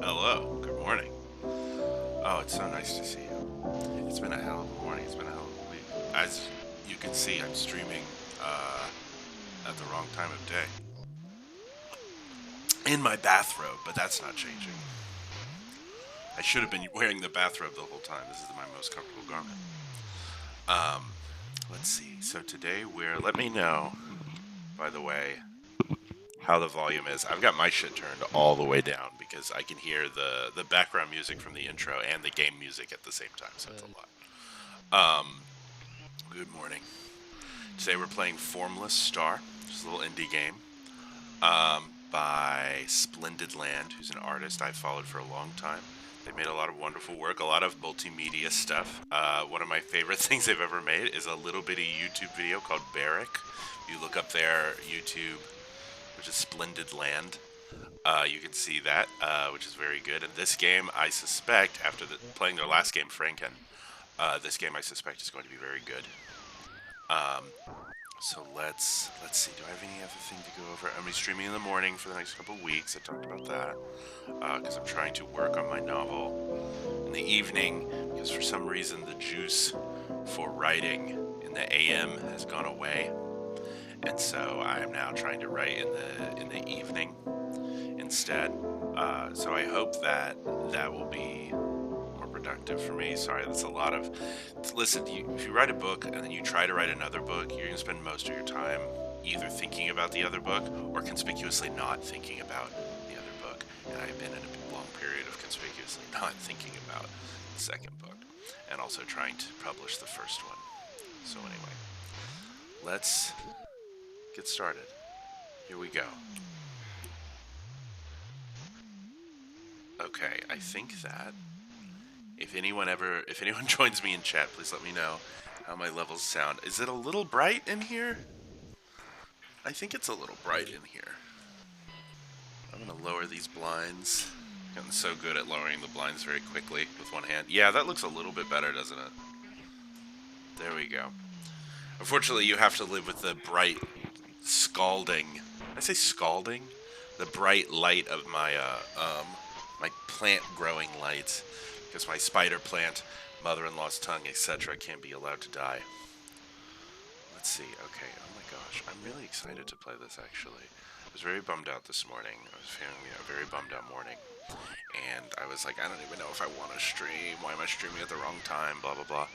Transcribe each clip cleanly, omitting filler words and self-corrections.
Hello. Good morning. Oh, it's so nice to see you. It's been a hell of a morning. It's been a hell of a week. As you can see, I'm streaming at the wrong time of day. In my bathrobe, but that's not changing. I should have been wearing the bathrobe the whole time. This is my most comfortable garment. Um, let's see. So today let me know, by the way, how the volume is. I've got my shit turned all the way down because I can hear the background music from the intro and the game music at the same time, so it's a lot. Good morning. Today we're playing Formless Star, which is a little indie game by Splendid Land, who's an artist I've followed for a long time. They've made a lot of wonderful work, a lot of multimedia stuff. One of my favorite things they've ever made is a little bitty YouTube video called Barrack. You look up their YouTube, which is Splendid Land. You can see that, which is very good. And this game, I suspect, after playing their last game, Franken, this game I suspect is going to be very good. So let's see. Do I have any other thing to go over? I'm going to be streaming in the morning for the next couple of weeks. I talked about that because I'm trying to work on my novel in the evening because for some reason the juice for writing in the AM has gone away. And so I am now trying to write in the evening instead. So I hope that will be more productive for me. Sorry, that's a lot of... Listen, if you write a book and then you try to write another book, you're going to spend most of your time either thinking about the other book or conspicuously not thinking about the other book. And I've been in a long period of conspicuously not thinking about the second book and also trying to publish the first one. So anyway, let's get started. Here we go. Okay, I think that if anyone joins me in chat, please let me know how my levels sound. Is it a little bright in here? I think it's a little bright in here. lower these blinds. Gotten so good at lowering the blinds very quickly with one hand. Yeah, that looks a little bit better, doesn't it? There we go. Unfortunately, you have to live with the bright, scalding. I say scalding? The bright light of my my plant growing lights, because my spider plant, mother-in-law's tongue, etc., can't be allowed to die. Let's see. Okay. Oh my gosh, I'm really excited to play this. Actually, I was very bummed out this morning. I was feeling a very bummed out morning, and I was like, I don't even know if I want to stream. Why am I streaming at the wrong time? Blah blah blah.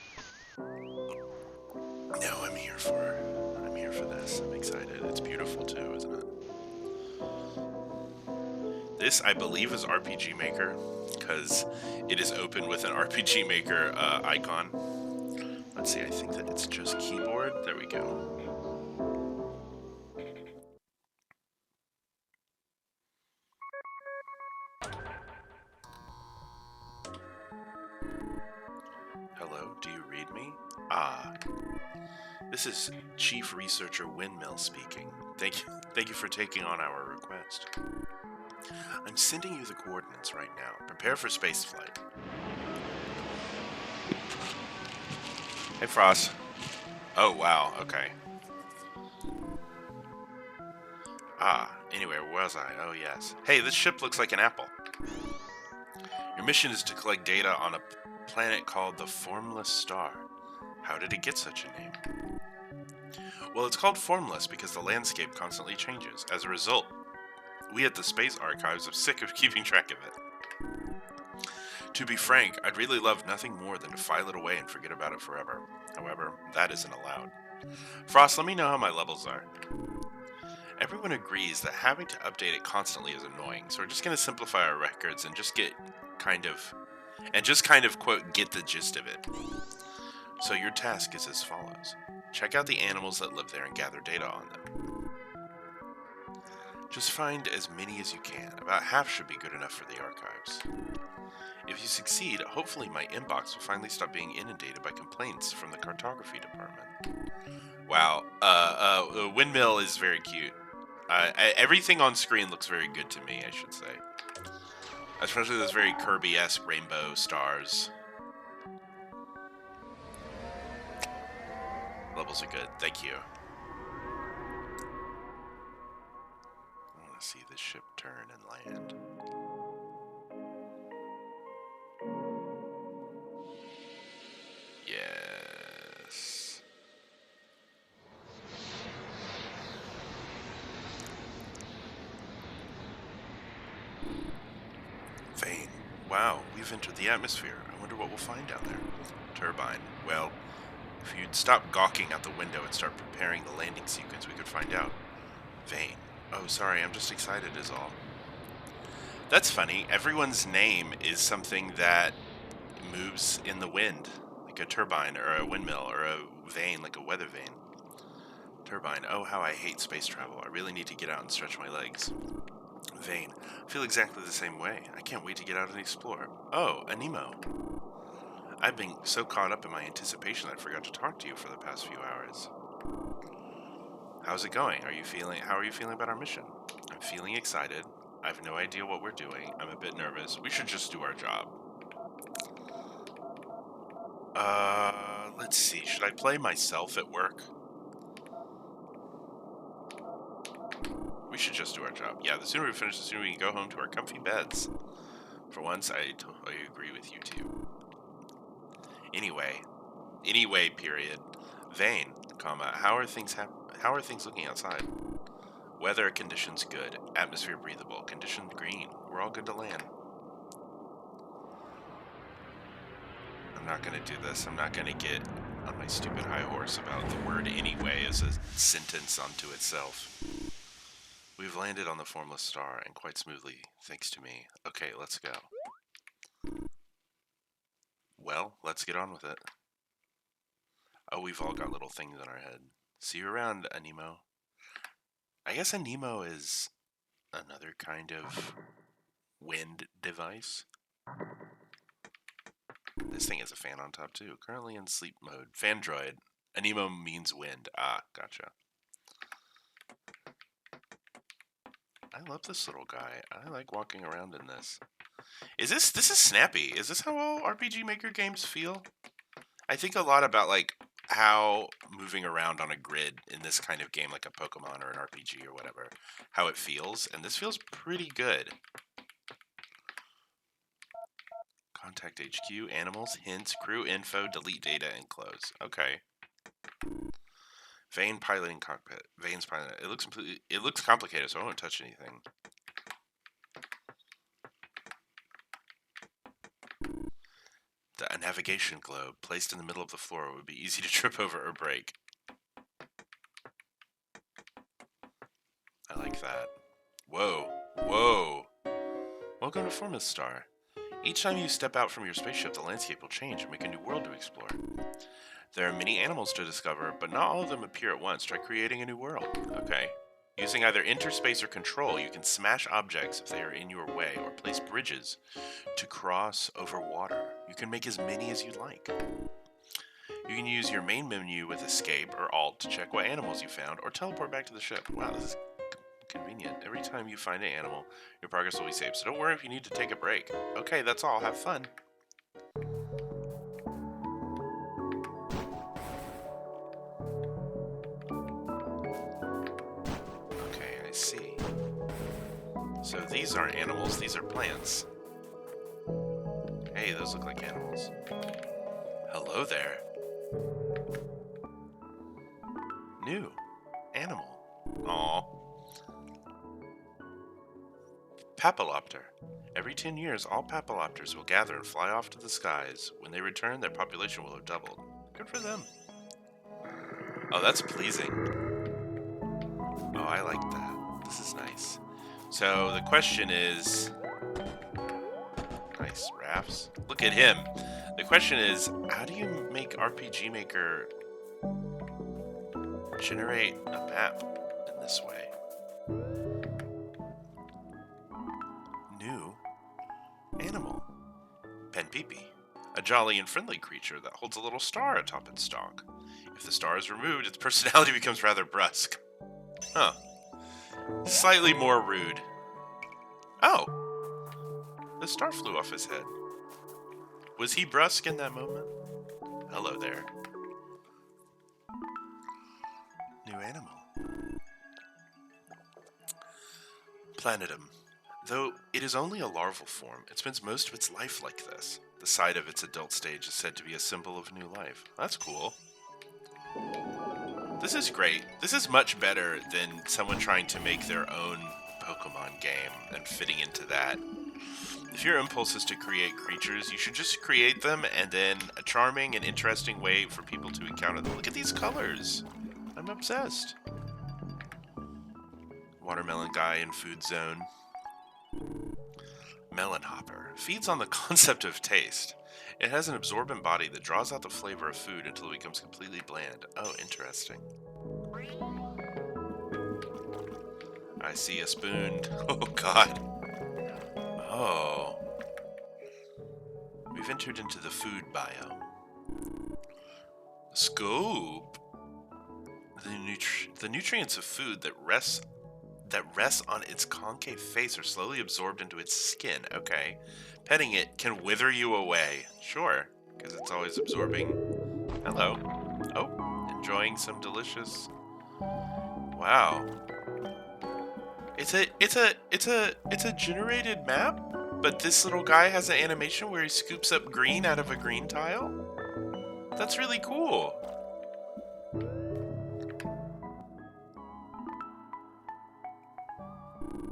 No, I'm here for this. I'm excited. It's beautiful too, isn't it? This, I believe, is RPG Maker, because it is open with an RPG Maker icon. Let's see, I think that it's just keyboard. There we go. Hello, do you read me? Ah, this is Chief Researcher Windmill speaking. Thank you for taking on our request. I'm sending you the coordinates right now. Prepare for spaceflight. Hey, Frost. Oh, wow, okay. Ah, anyway, where was I? Oh, yes. Hey, this ship looks like an apple. Your mission is to collect data on a planet called the Formless Star. How did it get such a name? Well, it's called formless because the landscape constantly changes. As a result, we at the Space Archives are sick of keeping track of it. To be frank, I'd really love nothing more than to file it away and forget about it forever. However, that isn't allowed. Frost, let me know how my levels are. Everyone agrees that having to update it constantly is annoying, so we're just going to simplify our records and just kind of, quote, get the gist of it. So your task is as follows. Check out the animals that live there and gather data on them. Just find as many as you can. About half should be good enough for the archives. If you succeed, hopefully my inbox will finally stop being inundated by complaints from the cartography department. Wow, Windmill is very cute. Everything on screen looks very good to me, I should say. Especially those very Kirby-esque rainbow stars. Levels are good, thank you. I want to see this ship turn and land. Yes. Vane. Wow, we've entered the atmosphere. I wonder what we'll find down there. Turbine. Well, if you'd stop gawking out the window and start preparing the landing sequence, we could find out. Vane. Oh, sorry, I'm just excited is all. That's funny. Everyone's name is something that moves in the wind, like a turbine or a windmill or a vane, like a weather vane. Turbine. Oh, how I hate space travel. I really need to get out and stretch my legs. Vane. I feel exactly the same way. I can't wait to get out and explore. Oh, a Nemo. I've been so caught up in my anticipation that I forgot to talk to you for the past few hours. How's it going? How are you feeling about our mission? I'm feeling excited. I have no idea what we're doing. I'm a bit nervous. We should just do our job. Let's see. Should I play myself at work? We should just do our job. Yeah, the sooner we finish, the sooner we can go home to our comfy beds. For once, I totally agree with you two. Anyway, period. Vane, comma, how are things looking outside? Weather conditions good. Atmosphere breathable. Condition green. We're all good to land. I'm not gonna do this. I'm not gonna get on my stupid high horse about the word anyway as a sentence unto itself. We've landed on the Formless Star, and quite smoothly, thanks to me. Okay, let's go. Well, let's get on with it. Oh, we've all got little things in our head. See you around, Anemo. I guess Anemo is another kind of wind device. This thing has a fan on top too. Currently in sleep mode. Fan droid. Anemo means wind. Ah, gotcha. I love this little guy. I like walking around in this. This is snappy. Is this how all RPG Maker games feel? I think a lot about like how moving around on a grid in this kind of game, like a Pokemon or an RPG or whatever, how it feels, and this feels pretty good. Contact HQ, animals, hints, crew info, delete data, and close. Okay. Vane piloting cockpit. Vane's piloting. It looks complicated, so I won't touch anything. A navigation globe placed in the middle of the floor would be easy to trip over or break. I like that. Whoa. Whoa. Welcome to Formless Star. Each time you step out from your spaceship, the landscape will change and make a new world to explore. There are many animals to discover, but not all of them appear at once. Try creating a new world. Okay. Using either interspace or control, you can smash objects if they are in your way, or place bridges to cross over water. You can make as many as you like. You can use your main menu with Escape or Alt to check what animals you found, or teleport back to the ship. Wow, this is convenient. Every time you find an animal, your progress will be saved, so don't worry if you need to take a break. Okay, that's all. Have fun. Okay, I see. So these aren't animals, these are plants. Hey, those look like animals. Hello there. New. Animal. Aww. Papillopter. Every 10 years, all papillopters will gather and fly off to the skies. When they return, their population will have doubled. Good for them. Oh, that's pleasing. Oh, I like that. This is nice. So the question is... Nice rafts. Look at him. The question is, how do you make RPG Maker generate a map in this way? New animal. Penpeepee. A jolly and friendly creature that holds a little star atop its stalk. If the star is removed, its personality becomes rather brusque. Huh. Slightly more rude. Oh! The star flew off his head. Was he brusque in that moment? Hello there. New animal. Planetum. Though it is only a larval form, it spends most of its life like this. The sight of its adult stage is said to be a symbol of new life. That's cool. This is great. This is much better than someone trying to make their own Pokemon game and fitting into that. If your impulse is to create creatures, you should just create them and then a charming and interesting way for people to encounter them. Look at these colors. I'm obsessed. Watermelon guy in food zone. Melon hopper. Feeds on the concept of taste. It has an absorbent body that draws out the flavor of food until it becomes completely bland. Oh, interesting. I see a spoon. Oh, God. Oh. We've entered into the food biome. Scope. The nutrients of food that rests on its concave face are slowly absorbed into its skin. Okay. Petting it can wither you away. Sure, because it's always absorbing. Hello. Oh, enjoying some delicious. Wow. It's a generated map, but this little guy has an animation where he scoops up green out of a green tile. That's really cool.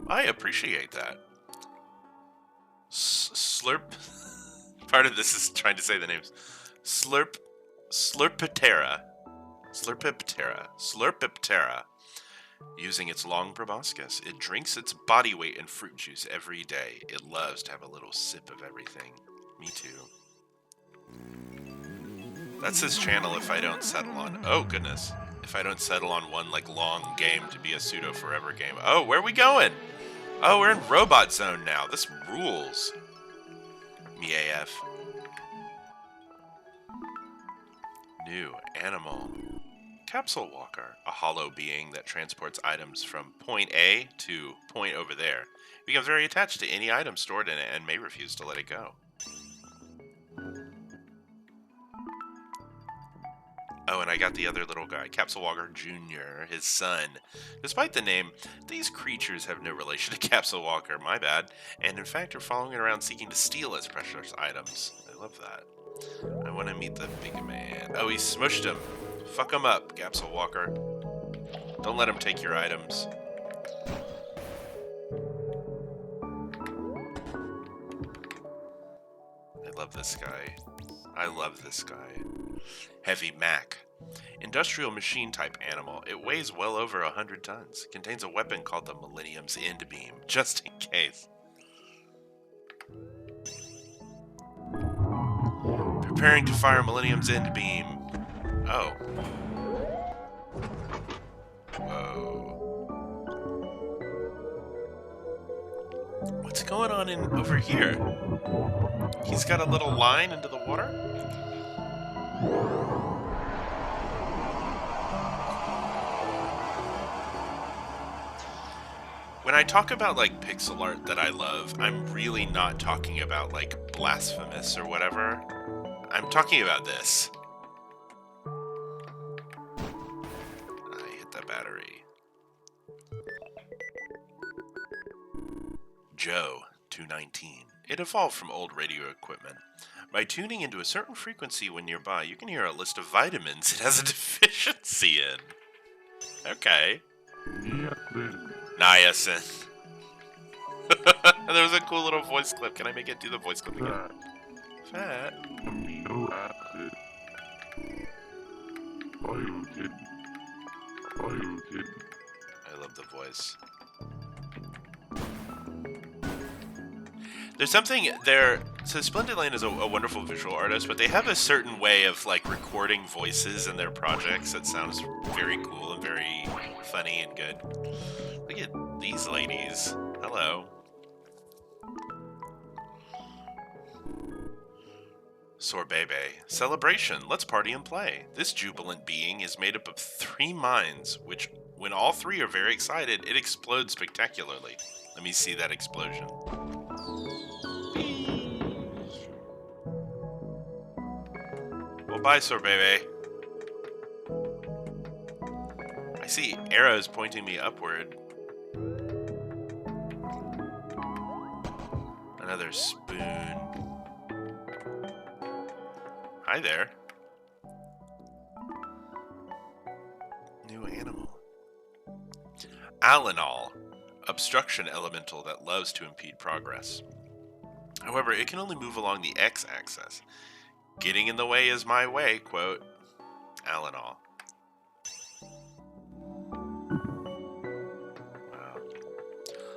I appreciate that. Slurp. Part of this is trying to say the names. Slurpiptera. Using its long proboscis, it drinks its body weight in fruit juice every day. It loves to have a little sip of everything. Me too. That's his channel if I don't settle on... Oh, goodness. If I don't settle on one, like, long game to be a pseudo-forever game. Oh, where are we going? Oh, we're in Robot Zone now. This rules. Me AF. New animal. Capsule Walker, a hollow being that transports items from point A to point over there. It becomes very attached to any item stored in it and may refuse to let it go. Oh, and I got the other little guy, Capsule Walker Jr., his son. Despite the name, these creatures have no relation to Capsule Walker, my bad, and in fact are following it around seeking to steal its precious items. I love that. I want to meet the big man. Oh, he smushed him. Fuck him up, Capsule Walker. Don't let him take your items. I love this guy. I love this guy. Heavy Mac. Industrial machine type animal. It weighs well over 100 tons. Contains a weapon called the Millennium's End Beam, just in case. Preparing to fire Millennium's End Beam. Oh. Whoa. What's going on over here? He's got a little line into the water? When I talk about, like, pixel art that I love, I'm really not talking about, like, Blasphemous or whatever. I'm talking about this. I hit the battery. Joe, 219. It evolved from old radio equipment. By tuning into a certain frequency when nearby, you can hear a list of vitamins it has a deficiency in. Okay. Niacin. There was a cool little voice clip. Can I make it do the voice clip again? Fat. Amino acid. Biotin. Biotin. I love the voice. There's something there. So Splendid Land is a wonderful visual artist, but they have a certain way of, like, recording voices in their projects that sounds very cool and very funny and good. Look at these ladies. Hello. Sorbebe. Celebration. Let's party and play. This jubilant being is made up of 3 minds, which, when all 3 are very excited, it explodes spectacularly. Let me see that explosion. Well, bye, Sorbebe. I see arrows pointing me upward. Another spoon. Hi there. New animal. Alanol. Obstruction elemental that loves to impede progress. However, it can only move along the x-axis. Getting in the way is my way, quote. Alanol. Wow.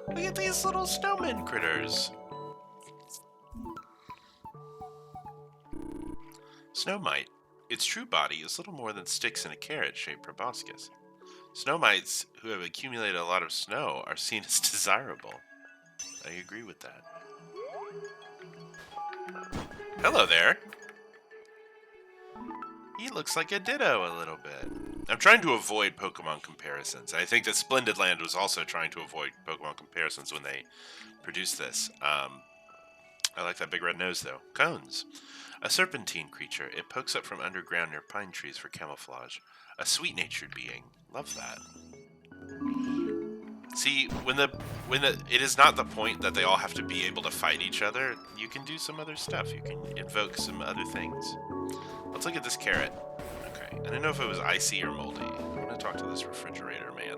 Look at these little snowman critters. Snow mite. Its true body is little more than sticks in a carrot-shaped proboscis. Snow mites who have accumulated a lot of snow are seen as desirable. I agree with that. Hello there. He looks like a Ditto a little bit. I'm trying to avoid Pokemon comparisons. I think that Splendid Land was also trying to avoid Pokemon comparisons when they produced this. I like that big red nose, though. Cones. A serpentine creature. It pokes up from underground near pine trees for camouflage. A sweet-natured being. Love that. See, it is not the point that they all have to be able to fight each other. You can do some other stuff. You can invoke some other things. Let's look at this carrot. Okay, I don't know if it was icy or moldy. I'm going to talk to this refrigerator man.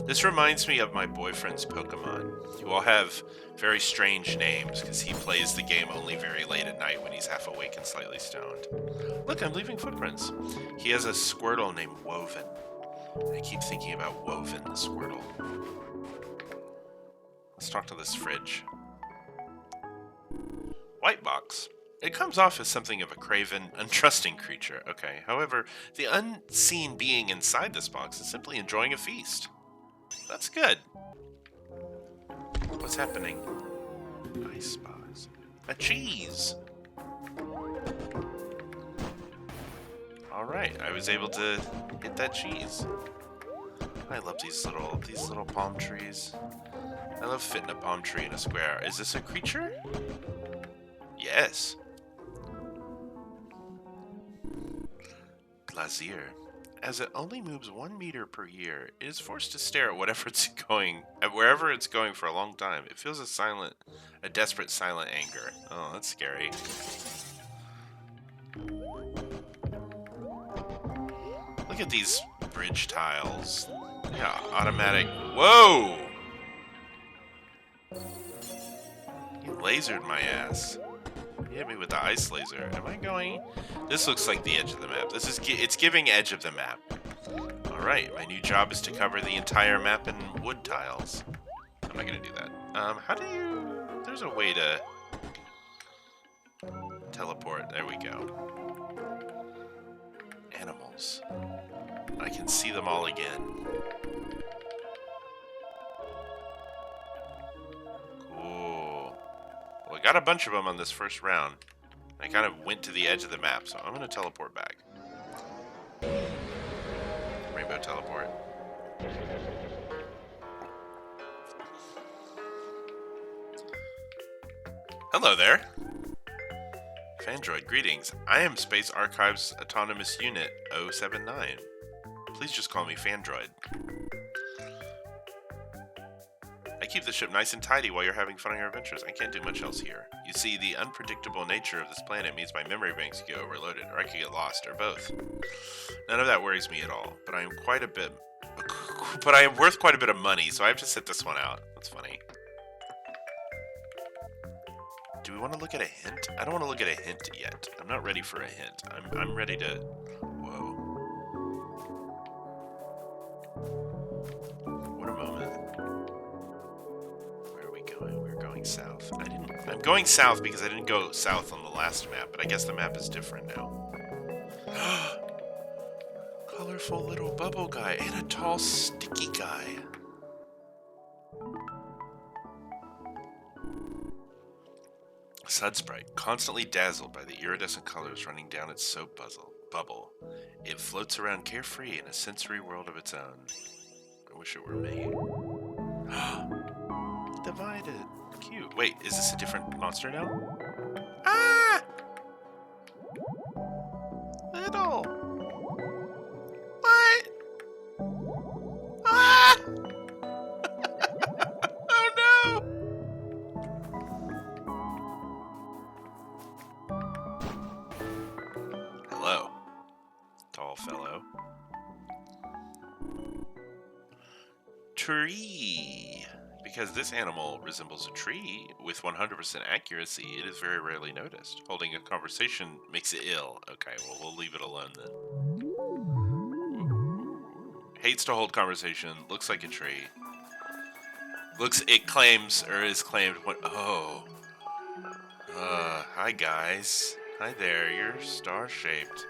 This reminds me of my boyfriend's Pokemon, who all have very strange names because he plays the game only very late at night when he's half awake and slightly stoned. Look, I'm leaving footprints. He has a Squirtle named Woven. I keep thinking about Woven the Squirtle. Let's talk to this fridge. White box. It comes off as something of a craven, untrusting creature. Okay, however, the unseen being inside this box is simply enjoying a feast. That's good. What's happening? Ice box. A cheese. Alright, I was able to hit that cheese. I love these little palm trees. I love fitting a palm tree in a square. Is this a creature? Yes. Glazier. As it only moves 1 meter per year, it is forced to stare at wherever it's going for a long time. It feels a desperate silent anger. Oh, that's scary. Look at these bridge tiles. Yeah, automatic. Whoa! He lasered my ass. He hit me with the ice laser. Am I going? This looks like the edge of the map. It's giving edge of the map. Alright, my new job is to cover the entire map in wood tiles. I'm not gonna do that. How do you... There's a way to... teleport. There we go. Animals. I can see them all again. Cool. Well, I got a bunch of them on this first round. I kind of went to the edge of the map, so I'm gonna teleport back. Rainbow teleport. Hello there. Fandroid, greetings. I am Space Archives Autonomous Unit 079. Please just call me Fandroid. I keep the ship nice and tidy while you're having fun on your adventures. I can't do much else here. You see, the unpredictable nature of this planet means my memory banks get overloaded, or I could get lost, or both. None of that worries me at all, but I am worth quite a bit of money, so I have to sit this one out. That's funny. Do we want to look at a hint? I don't want to look at a hint yet. I'm not ready for a hint. I'm ready to... Whoa. What a moment. Where are we going? We're going south. I'm going south because I didn't go south on the last map, but I guess the map is different now. Colorful little bubble guy and a tall sticky guy. Sudsprite, constantly dazzled by the iridescent colors running down its soap bubble. It floats around carefree in a sensory world of its own. I wish it were me. Divided. Cute. Wait, is this a different monster now? Ah! Little. What? Ah! Oh no! Hello, tall fellow. Tree. Because this animal resembles a tree with 100% accuracy, it is very rarely noticed. Holding a conversation makes it ill. Okay, well, we'll leave it alone then. Hates to hold conversation. Looks like a tree. It claims, or is claimed, oh. Hi guys. Hi there, you're star-shaped.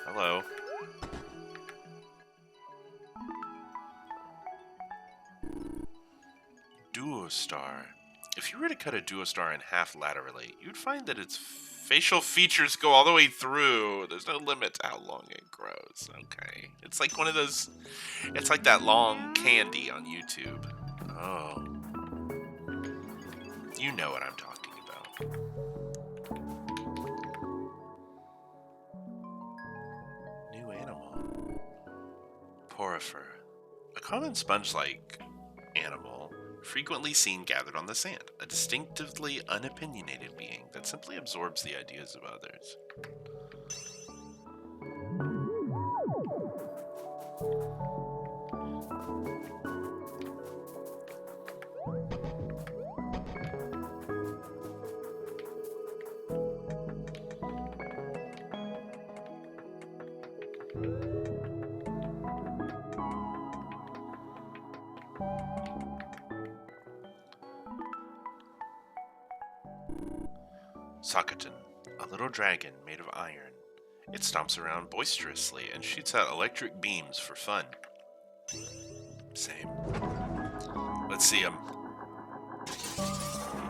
Hello. Duostar. If you were to cut a duostar in half laterally, you'd find that its facial features go all the way through. There's no limit to how long it grows. Okay. It's like one of those... It's like that long candy on YouTube. Oh. You know what I'm talking about. New animal. Porifer. A common sponge-like animal, frequently seen gathered on the sand. A distinctively unopinionated being that simply absorbs the ideas of others. Sokatan, a little dragon made of iron. It stomps around boisterously and shoots out electric beams for fun. Same. Let's see him.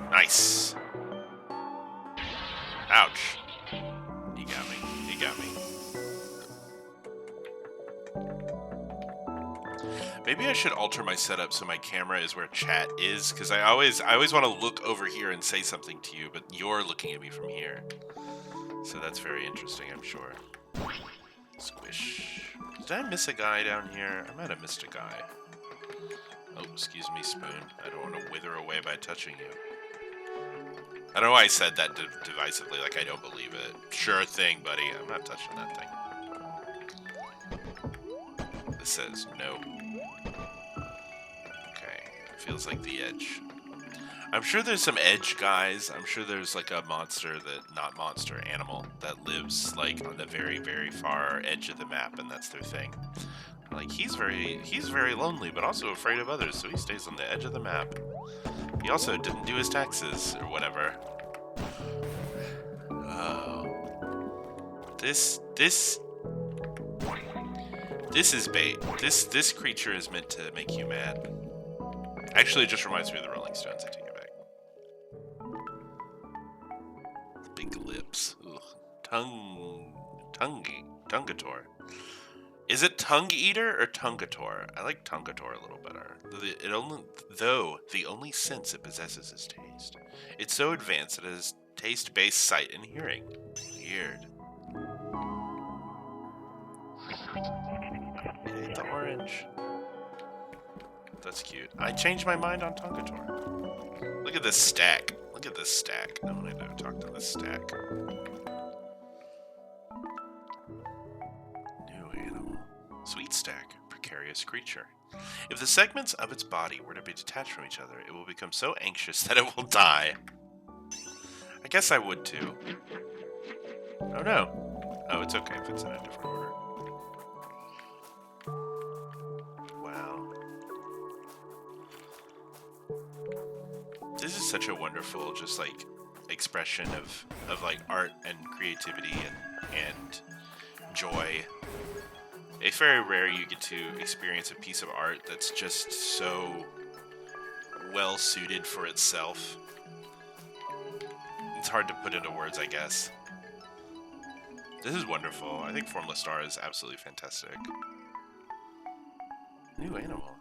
Nice. Ouch. He got me. Maybe I should alter my setup so my camera is where chat is, because I always want to look over here and say something to you, but you're looking at me from here. So that's very interesting, I'm sure. Squish. Did I miss a guy down here? I might have missed a guy. Oh, excuse me, Spoon. I don't want to wither away by touching you. I don't know why I said that divisively, like I don't believe it. Sure thing, buddy. I'm not touching that thing. This says no. Okay, feels like the edge. I'm sure there's some edge guys. I'm sure there's like a monster animal that lives like on the very, very far edge of the map, and that's their thing. Like he's very lonely, but also afraid of others, so he stays on the edge of the map. He also didn't do his taxes or whatever. Oh, this is bait. This creature is meant to make you mad. Actually, it just reminds me of the Rolling Stones. I take it back. Big lips. Ugh. Tungator. Is it Tongue Eater or Tungator? I like Tungator a little better. Though the only sense it possesses is taste. It's so advanced that it has taste-based sight and hearing. Weird. Okay, the orange. That's cute. I changed my mind on Tungator. Look at this stack. Look at this stack. I want to go talk to this stack. New animal. Sweet stack. Precarious creature. If the segments of its body were to be detached from each other, it will become so anxious that it will die. I guess I would too. Oh no. Oh, it's okay if it's in a different order. Wow. This is such a wonderful, just like, expression of like art and creativity and joy. It's very rare you get to experience a piece of art that's just so well suited for itself. It's hard to put into words, I guess. This is wonderful. I think Formless Star is absolutely fantastic. New animal.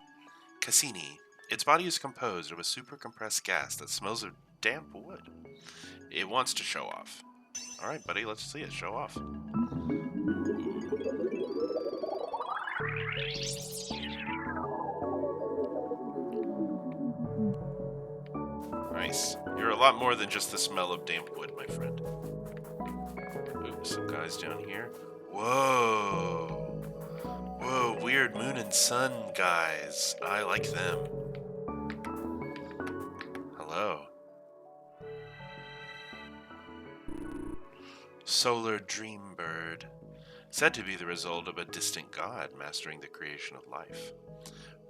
Cassini. Its body is composed of a super compressed gas that smells of damp wood. It wants to show off. Alright, buddy, let's see it. Show off. Nice. You're a lot more than just the smell of damp wood, my friend. Ooh, some guys down here. Whoa. Whoa, weird moon and sun guys. I like them. Hello. Solar dream bird. Said to be the result of a distant god mastering the creation of life.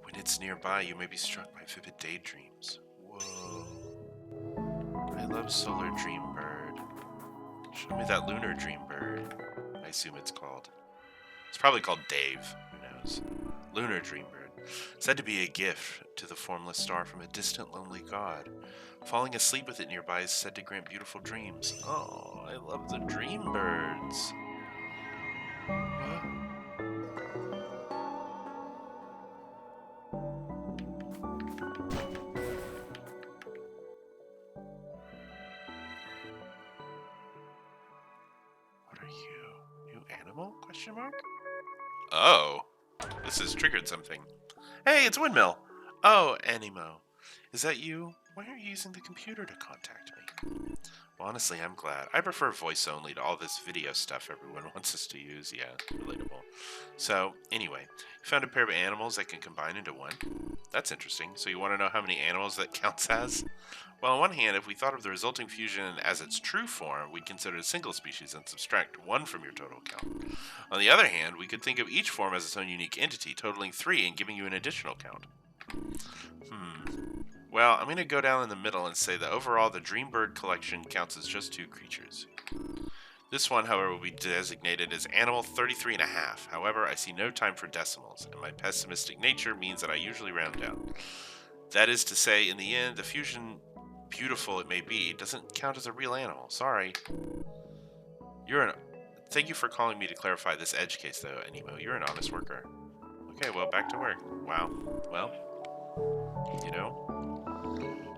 When it's nearby, you may be struck by vivid daydreams. Whoa. I love solar dream bird. Show me that lunar dream bird. I assume it's called. It's probably called Dave. Who knows? Lunar dream bird. Said to be a gift to the Formless Star from a distant lonely god. Falling asleep with it nearby is said to grant beautiful dreams. Oh, I love the dream birds. Huh? What are you? New animal? Question mark? Oh, this has triggered something. Hey, it's Windmill. Oh, Animo. Is that you? Why are you using the computer to contact me? Well, honestly, I'm glad. I prefer voice only to all this video stuff everyone wants us to use. Yeah, relatable. So, anyway, you found a pair of animals that can combine into one. That's interesting. So you want to know how many animals that counts as? Well, on one hand, if we thought of the resulting fusion as its true form, we'd consider it a single species and subtract 1 from your total count. On the other hand, we could think of each form as its own unique entity, totaling 3 and giving you an additional count. Well, I'm going to go down in the middle and say that overall the Dreambird collection counts as just 2 creatures. This one, however, will be designated as Animal 33.5. However, I see no time for decimals, and my pessimistic nature means that I usually round down. That is to say, in the end, the fusion, beautiful it may be, doesn't count as a real animal. Sorry. Thank you for calling me to clarify this edge case, though, Animo. You're an honest worker. Okay, well, back to work. Wow. Well, you know.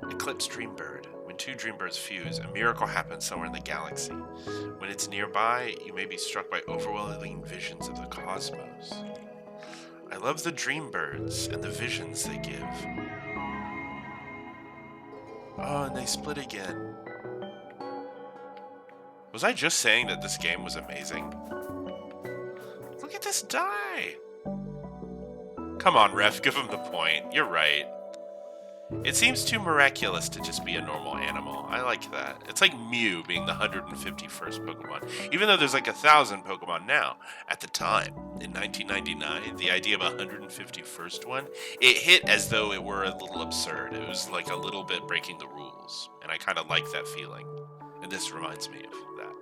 Eclipse Dreambird. When two dreambirds fuse, a miracle happens somewhere in the galaxy. When it's nearby, you may be struck by overwhelming visions of the cosmos. I love the dreambirds and the visions they give. Oh, and they split again. Was I just saying that this game was amazing? Look at this die! Come on, ref, give him the point. You're right. It seems too miraculous to just be a normal animal. I like that. It's like Mew being the 151st Pokemon. Even though there's like 1,000 Pokemon now. At the time, in 1999, the idea of a 151st one, it hit as though it were a little absurd. It was like a little bit breaking the rules. And I kind of like that feeling. And this reminds me of that.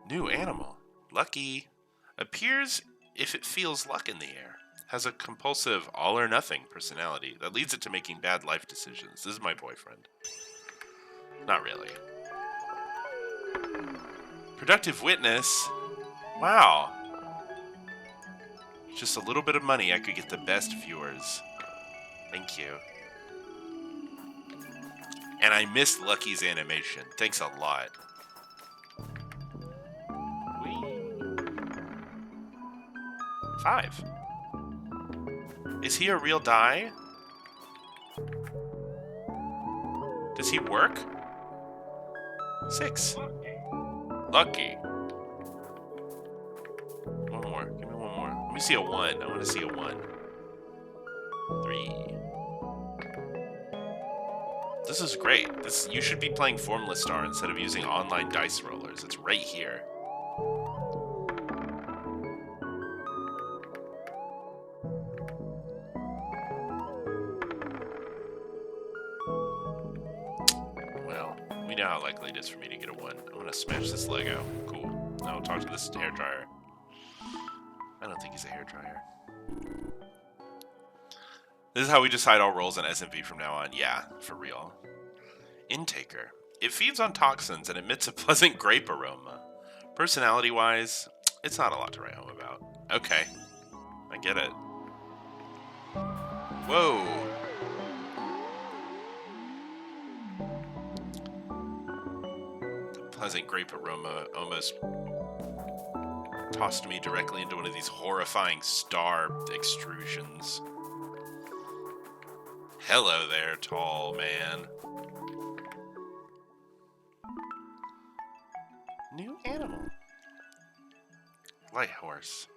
New animal. Lucky. Appears if it feels luck in the air. Has a compulsive all-or-nothing personality that leads it to making bad life decisions. This is my boyfriend. Not really. Productive witness. Wow. Just a little bit of money, I could get the best viewers. Thank you. And I missed Lucky's animation. Thanks a lot. Whee. 5. Is he a real die? Does he work? 6. Lucky. One more. Give me one more. Let me see a 1. I want to see a 1. 3. This is great. You should be playing Formless Star instead of using online dice rollers. It's right here. We know how likely it is for me to get a 1. I'm gonna smash this Lego. Cool. Now I'll talk to this hairdryer. I don't think he's a hairdryer. This is how we decide all roles in SMV from now on. Yeah, for real. Intaker. It feeds on toxins and emits a pleasant grape aroma. Personality-wise, it's not a lot to write home about. Okay. I get it. Whoa. Pleasant grape aroma almost tossed me directly into one of these horrifying star extrusions. Hello there, tall man. New animal. Light horse.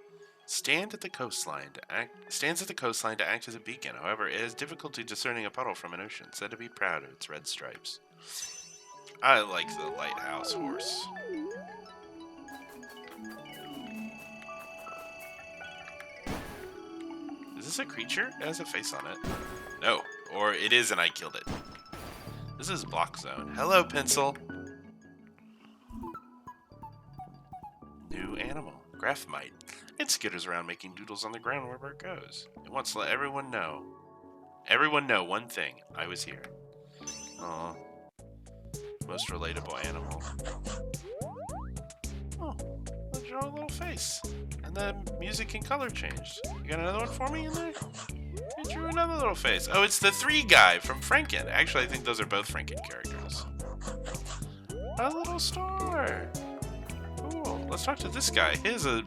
Stands at the coastline to act as a beacon. However, it has difficulty discerning a puddle from an ocean. Said to be proud of its red stripes. I like the lighthouse horse. Is this a creature? It has a face on it. No. Or it is and I killed it. This is Block Zone. Hello, pencil. New animal. Graphmite. It skitters around making doodles on the ground wherever it goes. It wants to let everyone know. Everyone know one thing. I was here. Aw. Most relatable animal. Oh, I'll draw a little face. And the music and color changed. You got another one for me in there? I drew another little face. Oh, it's the 3 guy from Franken. Actually, I think those are both Franken characters. A little star. Cool. Let's talk to this guy. He has a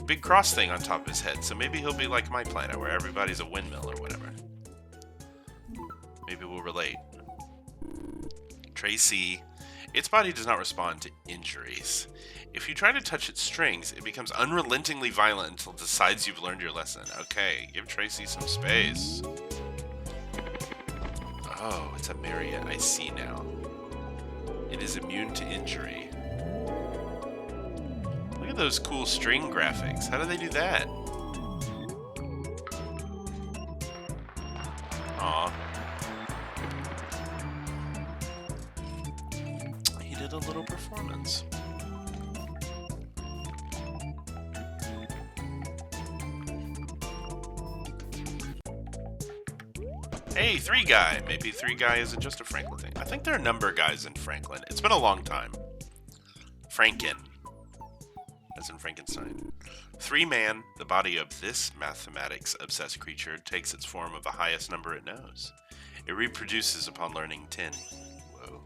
big cross thing on top of his head, so maybe he'll be like my planet, where everybody's a windmill or whatever. Maybe we'll relate. Tracy. Its body does not respond to injuries. If you try to touch its strings, it becomes unrelentingly violent until it decides you've learned your lesson. Okay, give Tracy some space. Oh, it's a Marriott. I see now. It is immune to injury. Look at those cool string graphics. How do they do that? Aw. He did a little performance. Hey, 3 guy. Maybe 3 guy isn't just a Franklin thing. I think there are number guys in Franklin. It's been a long time. Franken. as in Frankenstein. 3-man, the body of this mathematics-obsessed creature takes its form of the highest number it knows. It reproduces upon learning 10. Whoa.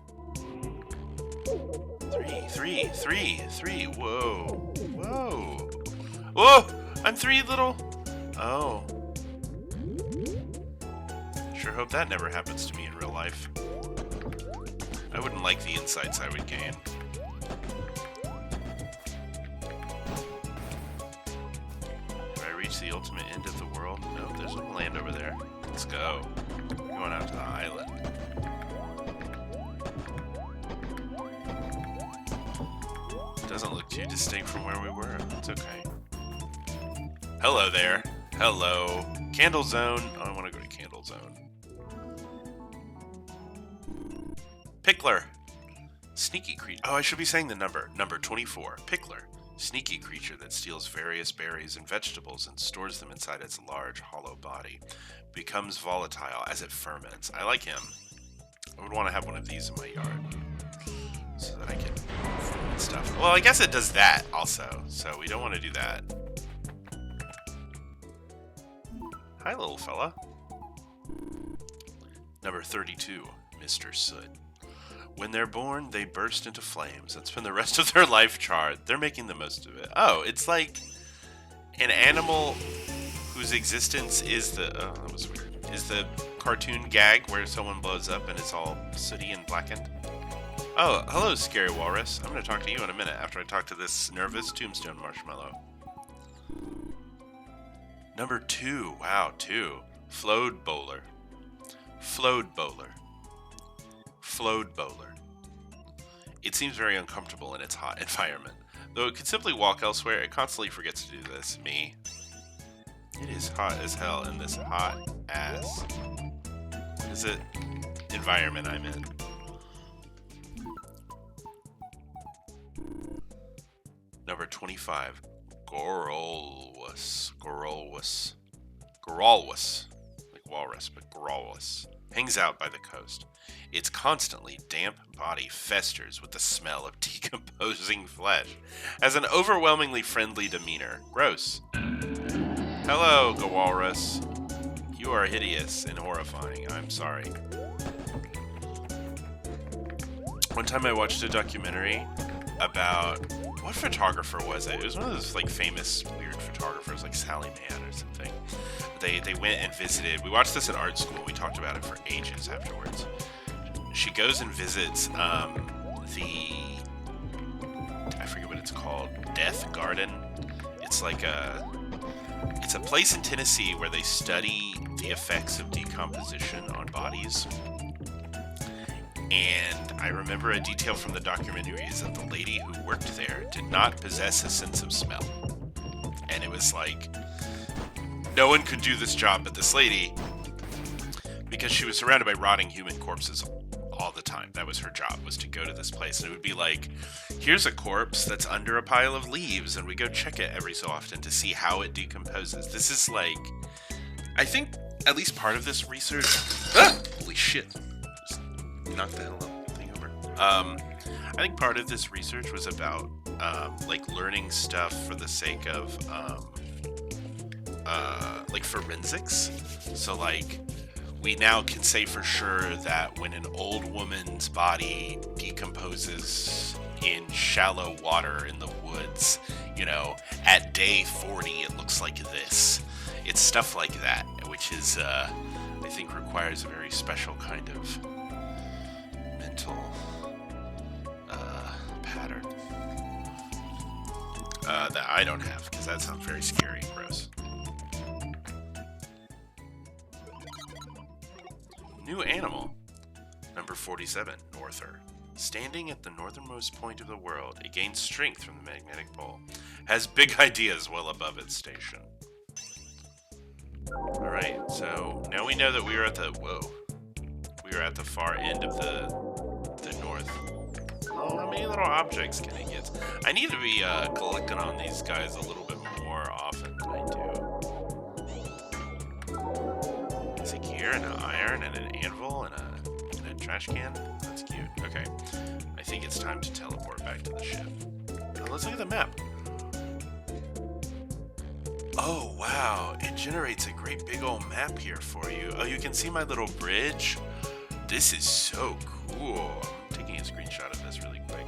3. Whoa. Whoa. Whoa! I'm 3 little... Oh. Sure hope that never happens to me in real life. I wouldn't like the insights I would gain. Have I reached the ultimate end of the world? No, there's some land over there. Let's go. We're going out to the island. Doesn't look too distinct from where we were. It's okay. Hello there. Hello. Candle Zone. Oh, I want to go to Candle Zone. Pickler. Sneaky creature. Oh, I should be saying the number. Number 24. Pickler. Sneaky creature that steals various berries and vegetables and stores them inside its large, hollow body. Becomes volatile as it ferments. I like him. I would want to have one of these in my yard. So that I can ferment stuff. Well, I guess it does that also. So we don't want to do that. Hi, little fella. Number 32. Mr. Soot. When they're born, they burst into flames and spend the rest of their life charred. They're making the most of it. Oh, it's like an animal whose existence is the... Oh, that was weird. Is the cartoon gag where someone blows up and it's all sooty and blackened. Oh, hello, Scary Walrus. I'm going to talk to you in a minute after I talk to this nervous tombstone marshmallow. Number 2. Wow, 2. Flowed Bowler. Flowed Bowler. Flowed Bowler. It seems very uncomfortable in its hot environment. Though it could simply walk elsewhere, it constantly forgets to do this. Me. It is hot as hell in this hot ass... What is it? Environment I'm in. Number 25. Gorolwas. Like walrus, but Gorolwas. Hangs out by the coast. Its constantly damp body festers with the smell of decomposing flesh. Has an overwhelmingly friendly demeanor. Gross. Hello, Gawalrus. You are hideous and horrifying. I'm sorry. One time I watched a documentary about... What photographer was it? It was one of those like famous weird photographers like Sally Mann or something. They went and visited. We watched this in art school. We talked about it for ages afterwards. She goes and visits I forget what it's called, Death Garden. It's like it's a place in Tennessee where they study the effects of decomposition on bodies. And I remember a detail from the documentary is that the lady who worked there did not possess a sense of smell. And it was like, no one could do this job but this lady, because she was surrounded by rotting human corpses all the time. That was her job, was to go to this place. And it would be like, here's a corpse that's under a pile of leaves, and we go check it every so often to see how it decomposes. This is like, I think at least part of this research... Ah! Holy shit. Just knock the hell up thing over. I think part of this research was about like learning stuff for the sake of like forensics. So like, we now can say for sure that when an old woman's body decomposes in shallow water in the woods, you know, at day 40 it looks like this. It's stuff like that, which is, I think requires a very special kind of mental pattern that I don't have, because that sounds very scary and gross. New animal. Number 47, Norther. Standing at the northernmost point of the world, it gains strength from the magnetic pole. Has big ideas well above its station. Alright, so now we know that we are at the... Whoa. We are at the far end of the north. Oh, how many little objects can it get? I need to be collecting on these guys a little bit more often than I do. It's a gear and an iron and an anvil and a trash can. That's cute. Okay. I think it's time to teleport back to the ship. Now let's look at the map. Oh, wow. It generates a great big old map here for you. Oh, you can see my little bridge? This is so cool. I'm taking a screenshot of this really quick.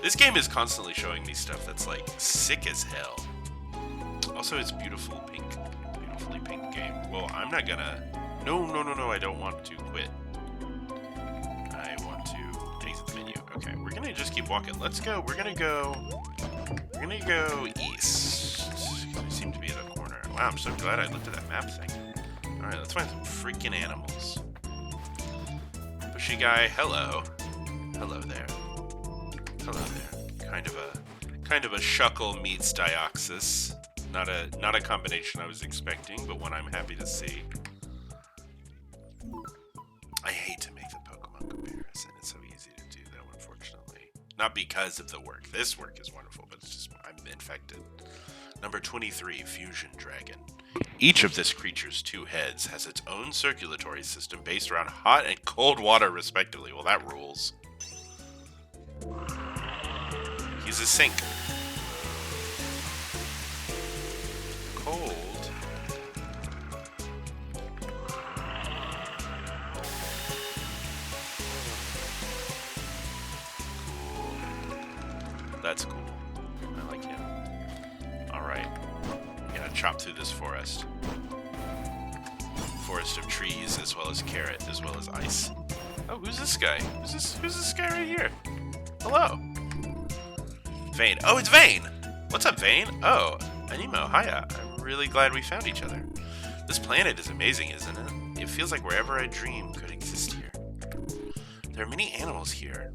This game is constantly showing me stuff that's like sick as hell. Also, it's beautifully pink game. Well, I'm not gonna... No, I don't want to quit. I want to exit the menu. Okay, we're gonna just keep walking. Let's go. We're gonna go east. We seem to be at a corner. Wow, I'm so glad I looked at that map thing. Alright, let's find some freaking animals. Bushy guy, hello. Hello there. Hello there. Kind of a Shuckle meets Dioxys. Not a combination I was expecting, but one I'm happy to see. I hate to make the Pokemon comparison. It's so easy to do that, unfortunately. Not because of the work. This work is wonderful, but it's just I'm infected. Number 23, Fusion Dragon. Each of this creature's two heads has its own circulatory system based around hot and cold water, respectively. Well, that rules. He's a sink. Cold. Cool. That's cool. I like him. Alright. Gotta chop through this forest. Forest of trees, as well as carrot, as well as ice. Oh, who's this guy? Who's this guy right here? Hello. Vane. Oh, it's Vane! What's up, Vane? Oh, Animo, hiya. I'm really glad we found each other. This planet is amazing, isn't it? It feels like wherever I dream could exist here. There are many animals here,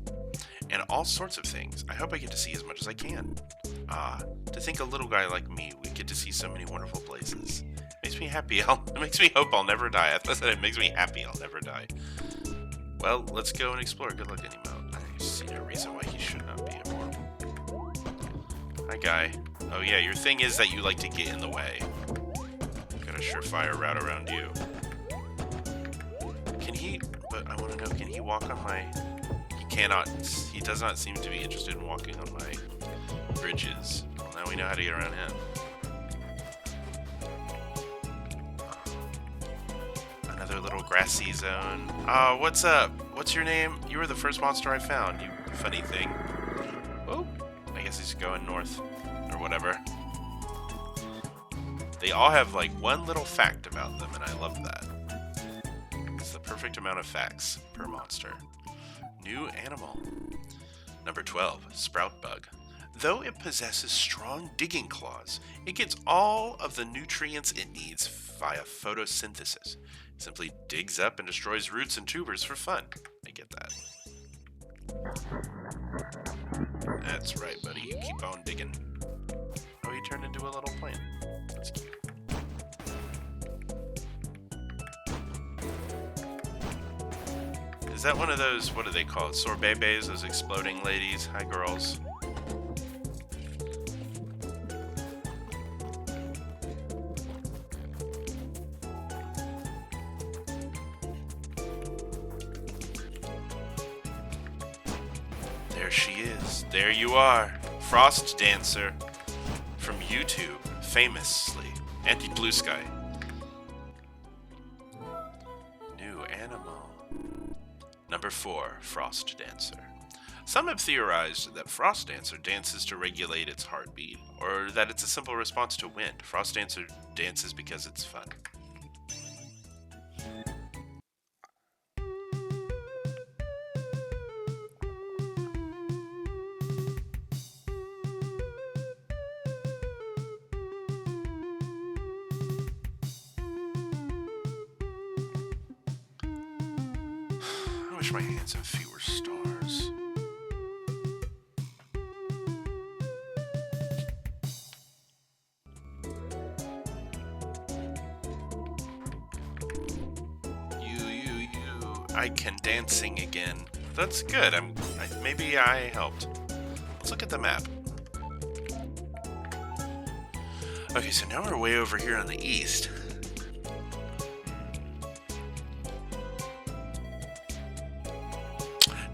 and all sorts of things. I hope I get to see as much as I can. Ah, to think a little guy like me would get to see so many wonderful places. Makes me happy. It makes me hope I'll never die. I said it makes me happy I'll never die. Well, let's go and explore. Good luck, Animo. I see no reason why he should not be immortal. Hi, guy. Oh yeah, your thing is that you like to get in the way. Got a surefire route around you. Can he... But I want to know, can he walk on my... He cannot... He does not seem to be interested in walking on my bridges. Well, now we know how to get around him. Another little grassy zone. Oh, what's up? What's your name? You were the first monster I found, you funny thing. Oh, I guess he's going north. Or whatever. They all have like one little fact about them, and I love that. It's the perfect amount of facts per monster. New animal. Number 12, Sprout Bug. Though it possesses strong digging claws, it gets all of the nutrients it needs via photosynthesis. It simply digs up and destroys roots and tubers for fun. I get that. That's right, buddy. You keep on digging. Oh, he turned into a little plant. That's cute. Is that one of those, what do they call it? Sorbets, those exploding ladies? Hi, girls. There she is. There you are. Frost Dancer. From YouTube, famously. Anti-Blue Sky. New animal. Number 4, Frost Dancer. Some have theorized that Frost Dancer dances to regulate its heartbeat, or that it's a simple response to wind. Frost Dancer dances because it's fun. I wish my hands had fewer stars. You. I can dancing again. That's good. Maybe I helped. Let's look at the map. Okay, so now we're way over here on the east.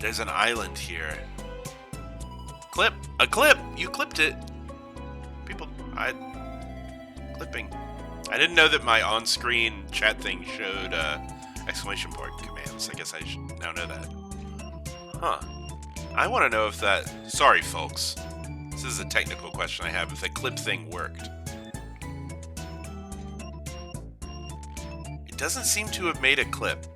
There's an island here. Clip! A clip! You clipped it! Clipping. I didn't know that my on-screen chat thing showed exclamation point commands. I guess I should now know that. Huh. I want to know if that... Sorry, folks. This is a technical question I have. If the clip thing worked. It doesn't seem to have made a clip.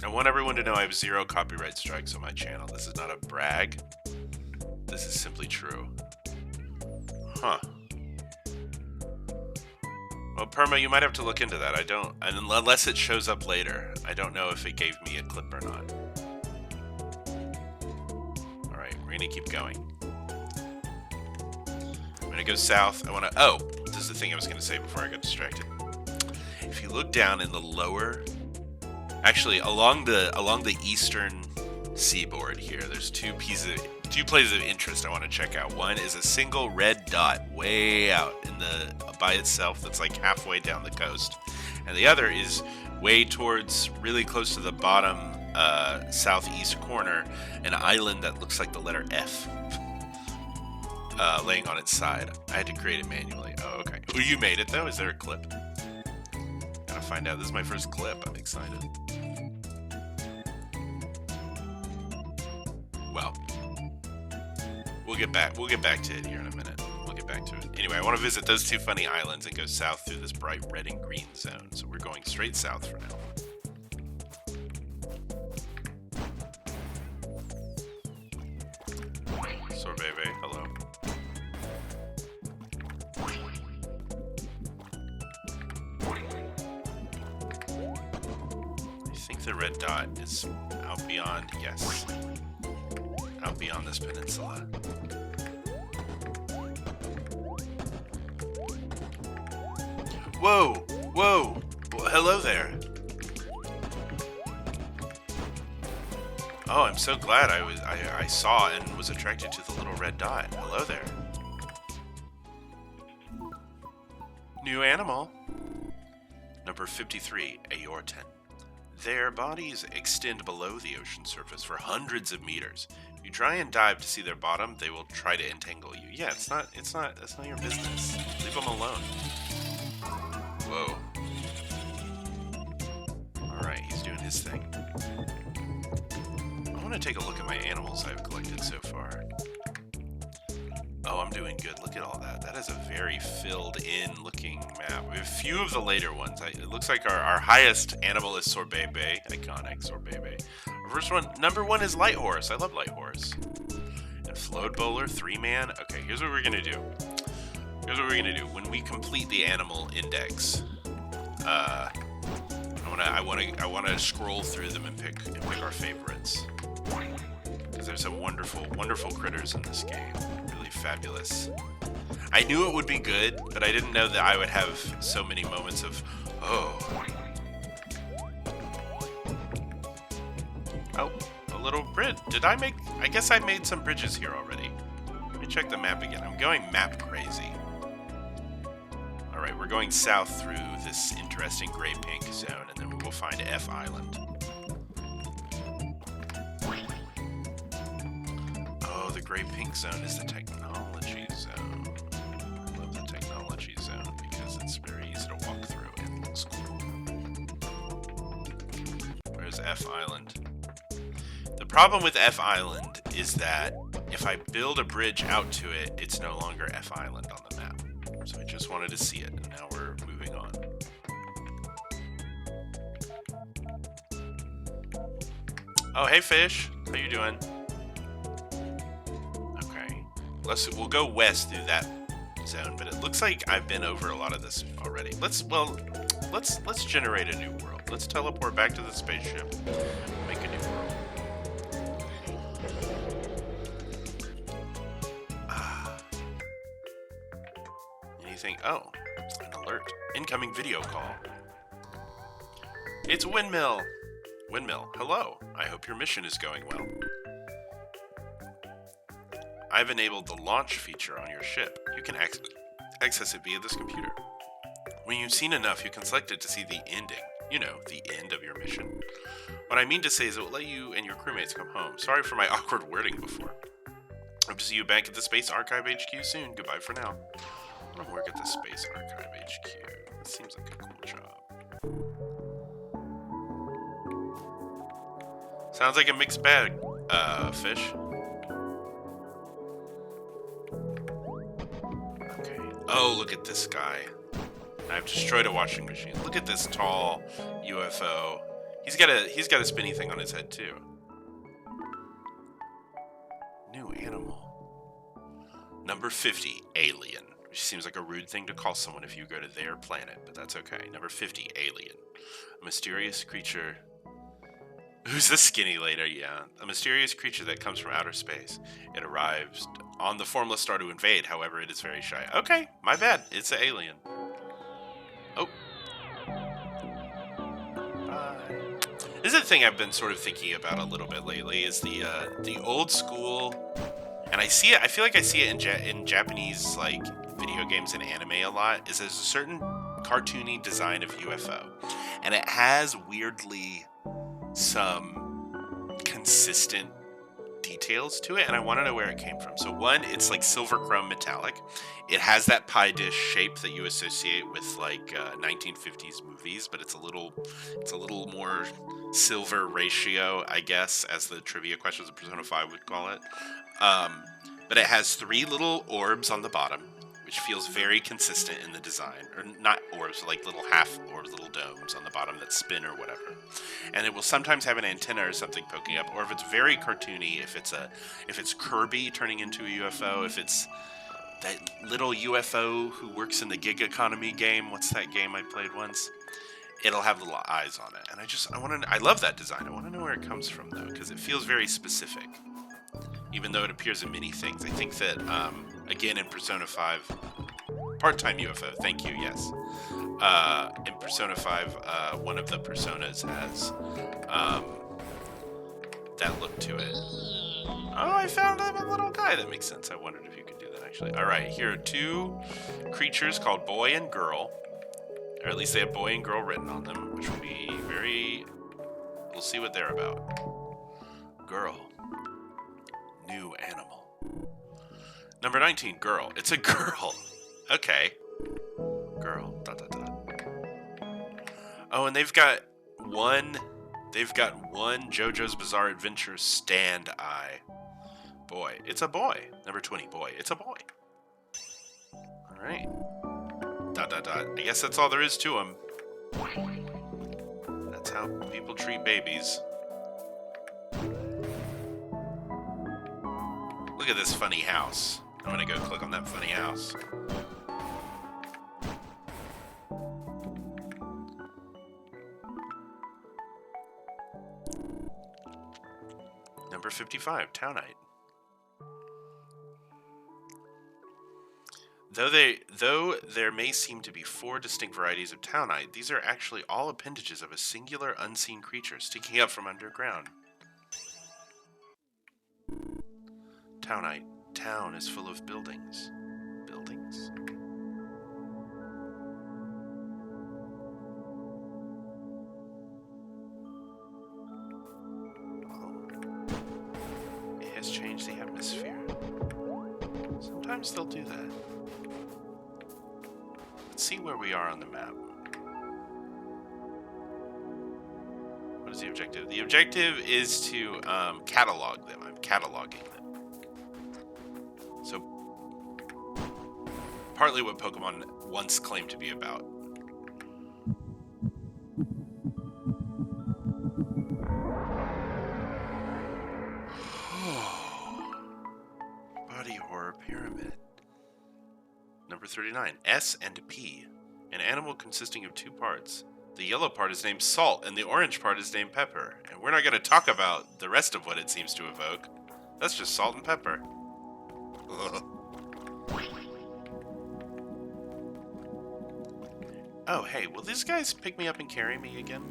I want everyone to know I have 0 copyright strikes on my channel. This is not a brag. This is simply true. Huh. Well, Perma, you might have to look into that. I don't... Unless it shows up later. I don't know if it gave me a clip or not. Alright, we're gonna keep going. I'm gonna go south. I wanna... Oh! This is the thing I was gonna say before I got distracted. If you look down in the lower... Actually, along the eastern seaboard here, there's two places of interest I want to check out. One is a single red dot way out in by itself that's like halfway down the coast, and the other is way towards really close to the bottom southeast corner, an island that looks like the letter F laying on its side. I had to create it manually. Oh, okay. Oh, you made it though. Is there a clip? Gotta find out. This is my first clip. I'm excited. Well, we'll get back to it here in a minute. We'll get back to it. Anyway, I want to visit those two funny islands and go south through this bright red and green zone. So we're going straight south for now. Sorbebe, hello. I think the red dot is out beyond, yes. Out beyond this peninsula. Whoa! Whoa! Well, hello there. Oh, I'm so glad I saw and was attracted to the little red dot. Hello there. New animal. Number 53, Aorten. Their bodies extend below the ocean surface for hundreds of meters. If you try and dive to see their bottom, they will try to entangle you. Yeah, that's not your business. Leave them alone. Whoa. Alright, he's doing his thing. I want to take a look at my animals I've collected so far. Oh, I'm doing good. Look at all that. That is a very filled-in looking map. We have a few of the later ones. It looks like our highest animal is Sorbebe. Iconic Sorbebe. Our first one, number 1 is Light Horse. I love Light Horse. And Float Bowler, 3-man. Okay, here's what we're going to do. When we complete the animal index, I want to scroll through them and pick our favorites. Because there's some wonderful critters in this game. Really fabulous. I knew it would be good, but I didn't know that I would have so many moments of, oh. Oh, a little bridge. I guess I made some bridges here already. Let me check the map again. I'm going map crazy. Alright, we're going south through this interesting gray-pink zone, and then we will find F Island. Oh, the gray-pink zone is the technology zone. I love the technology zone because it's very easy to walk through and looks cool. Where's F Island? The problem with F Island is that if I build a bridge out to it, it's no longer F Island on the map. So I just wanted to see it, and now we're moving on. Oh, hey fish, how you doing? Okay, we'll go west through that zone, but it looks like I've been over a lot of this already. Let's generate a new world. Let's teleport back to the spaceship, make a new world. Oh, an alert. Incoming video call. It's Windmill. Windmill, hello. I hope your mission is going well. I've enabled the launch feature on your ship. You can access it via this computer. When you've seen enough, you can select it to see the ending. You know, the end of your mission. What I mean to say is it will let you and your crewmates come home. Sorry for my awkward wording before. to see you back at the Space Archive HQ soon. Goodbye for now. I want to work at the Space Archive HQ. That seems like a cool job. Sounds like a mixed bag, fish. Okay. Oh, look at this guy. I've destroyed a washing machine. Look at this tall UFO. He's got a spinny thing on his head too. New animal. Number 50, alien. Which seems like a rude thing to call someone if you go to their planet, but that's okay. Number 50, alien. A mysterious creature. Who's the skinny lady? Yeah. A mysterious creature that comes from outer space. It arrives on the Formless Star to invade, however, it is very shy. Okay, my bad. It's an alien. Oh. This is the thing I've been sort of thinking about a little bit lately, is the old school, and I see it. I feel like I see it in Japanese like video games and anime a lot. Is there's a certain cartoony design of UFO, and it has weirdly some consistent details to it, and I want to know where it came from. So one, it's like silver chrome metallic. It has that pie dish shape that you associate with like 1950s movies, but it's a little more silver ratio, I guess, as the trivia questions of Persona 5 would call it. But it has 3 little orbs on the bottom, which feels very consistent in the design. Or not orbs, like little half orbs, little domes on the bottom that spin or whatever. And it will sometimes have an antenna or something poking up, or if it's very cartoony, if it's Kirby turning into a UFO, if it's that little UFO who works in the gig economy game. What's that game I played once? It'll have little eyes on it. And I love that design. I want to know where it comes from, though, because it feels very specific. Even though it appears in many things. I think that, again, in Persona 5... Part-time UFO, thank you, yes. In Persona 5, one of the personas has that look to it. Oh, I found a little guy. That makes sense. I wondered if you could do that, actually. Alright, here are 2 creatures called Boy and Girl. Or at least they have Boy and Girl written on them, which will be very... We'll see what they're about. Girl. New animal. Number 19, girl. It's a girl. Okay. Girl. ... Oh, and they've got one JoJo's Bizarre Adventure stand eye. Boy. It's a boy. Number 20, boy. It's a boy. Alright. ... I guess that's all there is to him. That's how people treat babies. Look at this funny house. I'm gonna go click on that funny house. Number 55, Townite. Though there may seem to be 4 distinct varieties of Townite, these are actually all appendages of a singular unseen creature sticking up from underground. Townite. Town is full of buildings. Buildings? Oh. It has changed the atmosphere. Sometimes they'll do that. Let's see where we are on the map. What is the objective? The objective is to catalog them. I'm cataloging them. So, partly what Pokemon once claimed to be about. Body Horror Pyramid. Number 39, S and P. An animal consisting of 2 parts. The yellow part is named Salt, and the orange part is named Pepper. And we're not going to talk about the rest of what it seems to evoke. That's just salt and pepper. Ugh. Oh, hey, will these guys pick me up and carry me again?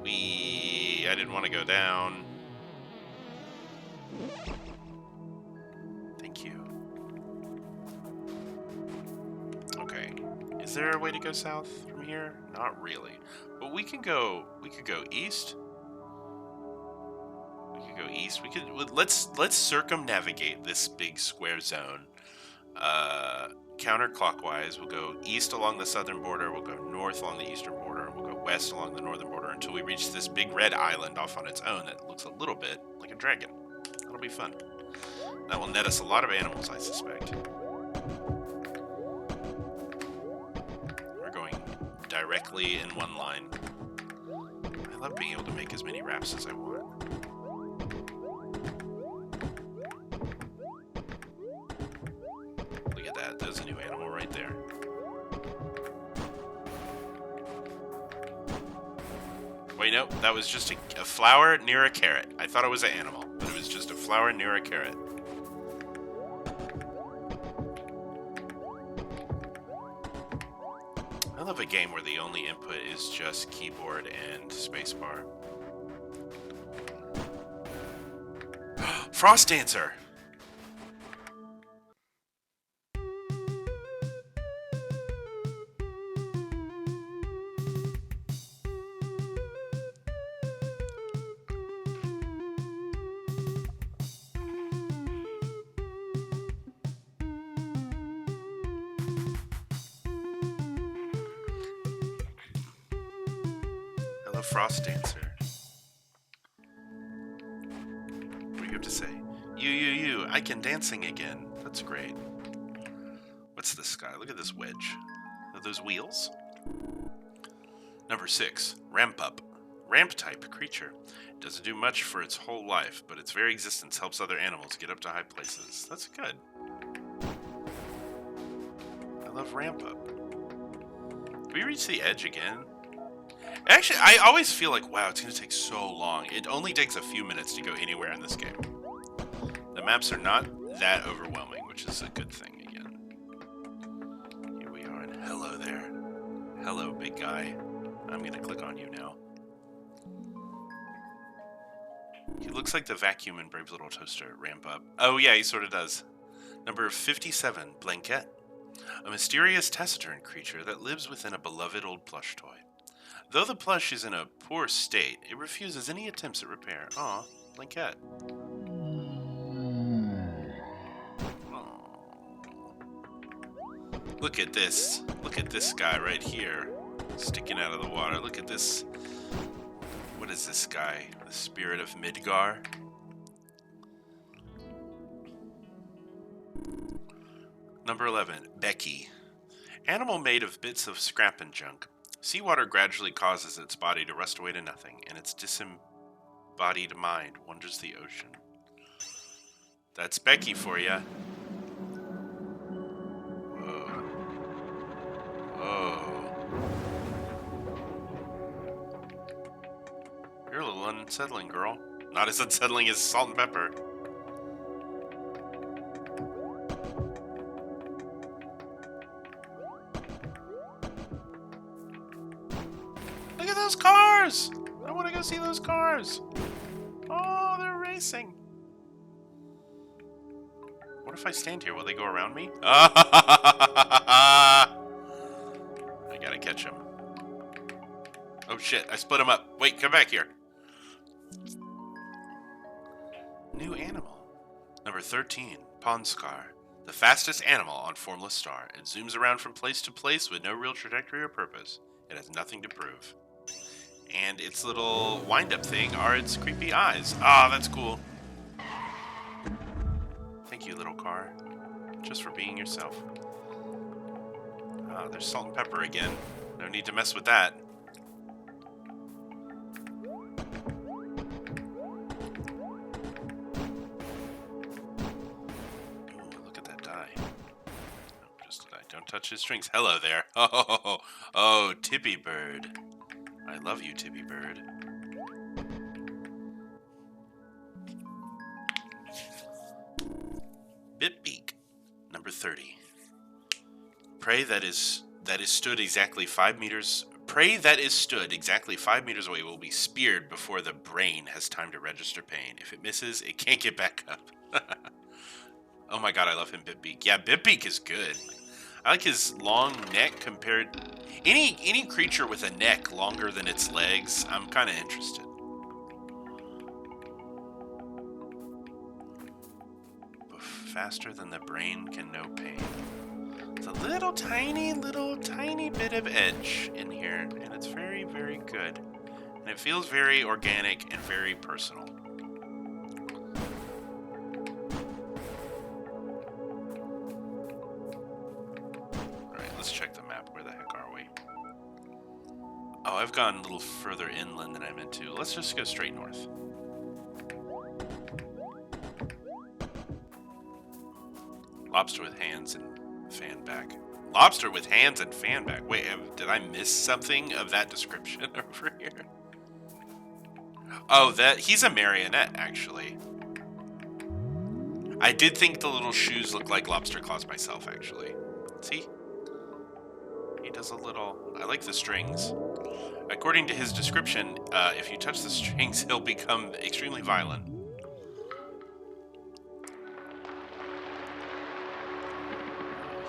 I didn't want to go down. Thank you. Okay. Is there a way to go south from here? Not really. But we could go east. east. We could let's circumnavigate this big square zone. Counterclockwise. We'll go east along the southern border. We'll go north along the eastern border. And we'll go west along the northern border until we reach this big red island off on its own that looks a little bit like a dragon. That'll be fun. That will net us a lot of animals, I suspect. We're going directly in one line. I love being able to make as many wraps as I want. Look at that. There's a new animal right there. Wait, no. That was just a flower near a carrot. I thought it was an animal, but it was just a flower near a carrot. I love a game where the only input is just keyboard and spacebar. Frost Dancer! Hello, Frost Dancer. What do you have to say? You, I can dancing again. That's great. What's this guy? Look at this wedge. Are those wheels? Number 6, Ramp Up. Ramp type creature. Doesn't do much for its whole life, but its very existence helps other animals get up to high places. That's good. I love Ramp Up. Did we reach the edge again? Actually, I always feel like, wow, it's going to take so long. It only takes a few minutes to go anywhere in this game. The maps are not that overwhelming, which is a good thing again. Here we are, and hello there. Hello, big guy. I'm going to click on you now. He looks like the vacuum in Brave Little Toaster. Ramp Up. Oh, yeah, he sort of does. Number 57, Blanket. A mysterious taciturn creature that lives within a beloved old plush toy. Though the plush is in a poor state, it refuses any attempts at repair. Aw, Blanket. Look at this. Look at this guy right here. Sticking out of the water. Look at this. What is this guy? The spirit of Midgar? Number 11, Becky. Animal made of bits of scrap and junk. Seawater gradually causes its body to rust away to nothing, and its disembodied mind wanders the ocean. That's Becky for ya. Whoa. Oh. You're a little unsettling, girl. Not as unsettling as salt and pepper. Look at those cars! I want to go see those cars. Oh, they're racing. What if I stand here? Will they go around me? I gotta catch him. Oh shit, I split him up. Wait, come back here. New animal. Number 13, Ponscar. The fastest animal on Formless Star. It zooms around from place to place with no real trajectory or purpose. It has nothing to prove. And its little wind-up thing are its creepy eyes. Ah, that's cool. Thank you, little car. Just for being yourself. Ah, there's salt and pepper again. No need to mess with that. Don't touch his strings. Hello there. Oh, Tippy Bird. I love you, Tippy Bird. Bitbeak, number 30. Prey that is stood exactly 5 meters. Prey that is stood exactly 5 meters away will be speared before the brain has time to register pain. If it misses, it can't get back up. Oh my god, I love him, Bitbeak. Yeah, Bitbeak is good. I like his long neck compared... Any creature with a neck longer than its legs, I'm kind of interested. faster than the brain can know pain. It's a little tiny bit of edge in here, and it's very, very good. And it feels very organic and very personal. Alright, let's check the map. Where the heck are we? Oh, I've gone a little further inland than I meant to. Let's just go straight north. Lobster with hands and fan back. Lobster with hands and fan back. Wait, did I miss something of that description over here? Oh, he's a marionette, actually. I did think the little shoes looked like lobster claws myself, actually. See? He does a little... I like the strings. According to his description, if you touch the strings, he'll become extremely violent.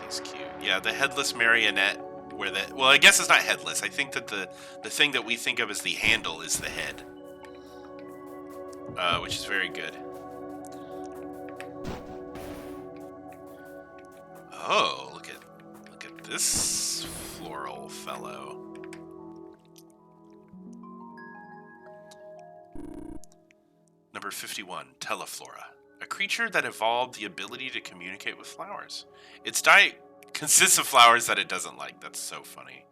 He's cute. Yeah, the headless marionette, where the... Well, I guess it's not headless. I think that the thing that we think of as the handle is the head. Which is very good. Oh, look at this floral fellow. Number 51, Teleflora. A creature that evolved the ability to communicate with flowers. Its diet consists of flowers that it doesn't like. That's so funny.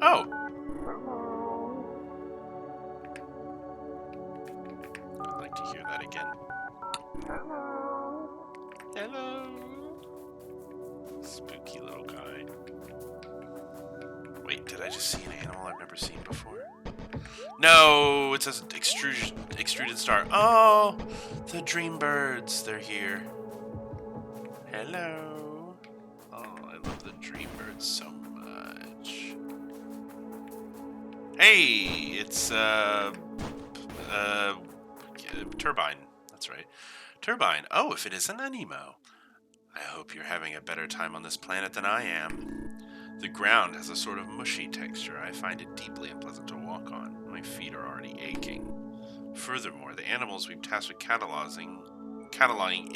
Oh. I'd like to hear that again. Hello. Spooky little guy. Wait, did I just see an animal I've never seen before? No, it says extruded star. Oh, the dream birds. They're here. Hello. Oh, I love the dream birds so much. Hey, it's Turbine. That's right. Turbine. Oh, if it isn't an emo. I hope you're having a better time on this planet than I am. The ground has a sort of mushy texture. I find it deeply unpleasant to walk on. My feet are already aching. Furthermore, the animals we've tasked with cataloging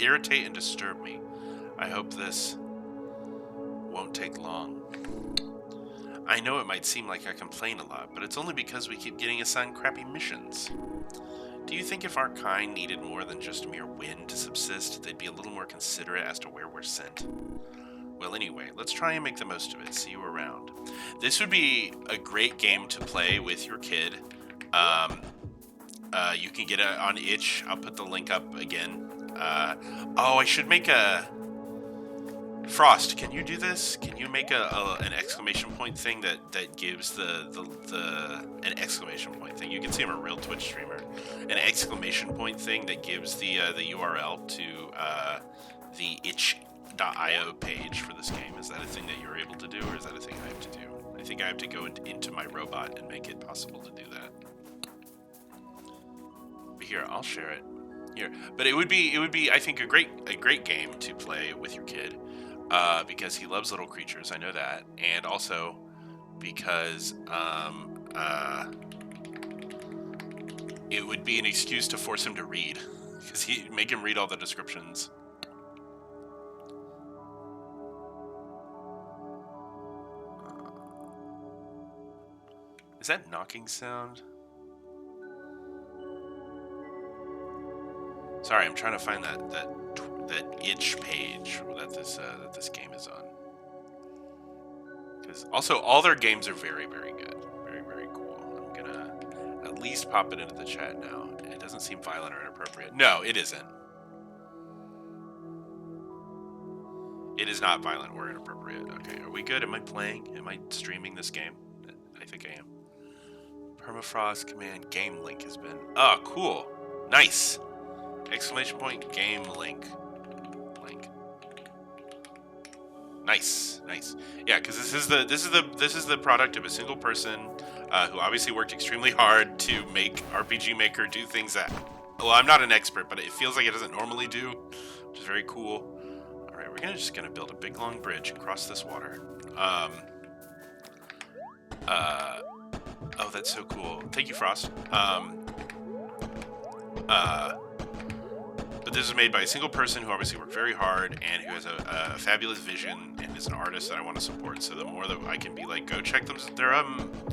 irritate and disturb me. I hope this won't take long. I know it might seem like I complain a lot, but it's only because we keep getting assigned crappy missions. Do you think if our kind needed more than just mere wind to subsist, they'd be a little more considerate as to where we're sent? Well, anyway, let's try and make the most of it. See you around. This would be a great game to play with your kid. You can get it on itch. I'll put the link up again. Oh, I should make a... Frost, can you do this? Can you make an exclamation point thing that gives an exclamation point thing? You can see I'm a real Twitch streamer. An exclamation point thing that gives the URL to the itch.io page for this game. Is that a thing that you're able to do, or is that a thing I have to do? I think I have to go into my robot and make it possible to do that. But here, I'll share it. Here, but it would be I think a great game to play with your kid. Because he loves little creatures, I know that, and also because it would be an excuse to force him to read, because make him read all the descriptions. Is that knocking sound? Sorry, I'm trying to find that itch page that this game is on. Because also all their games are very, very good, very, very cool. I'm gonna at least pop it into the chat now. It doesn't seem violent or inappropriate. No, it isn't. It is not violent or inappropriate. Okay, are we good? Am I playing? Am I streaming this game? I think I am. Permafrost command game link has been. Oh, cool, nice! Exclamation point game link. Nice. Yeah, because this is the product of a single person who obviously worked extremely hard to make RPG Maker do things that, well, I'm not an expert, but it feels like it doesn't normally do, which is very cool. All right, we're just gonna build a big long bridge and cross this water. Oh, that's so cool. Thank you, Frost. But this was made by a single person who obviously worked very hard and who has a fabulous vision and is an artist that I want to support. So the more that I can be like, go check them,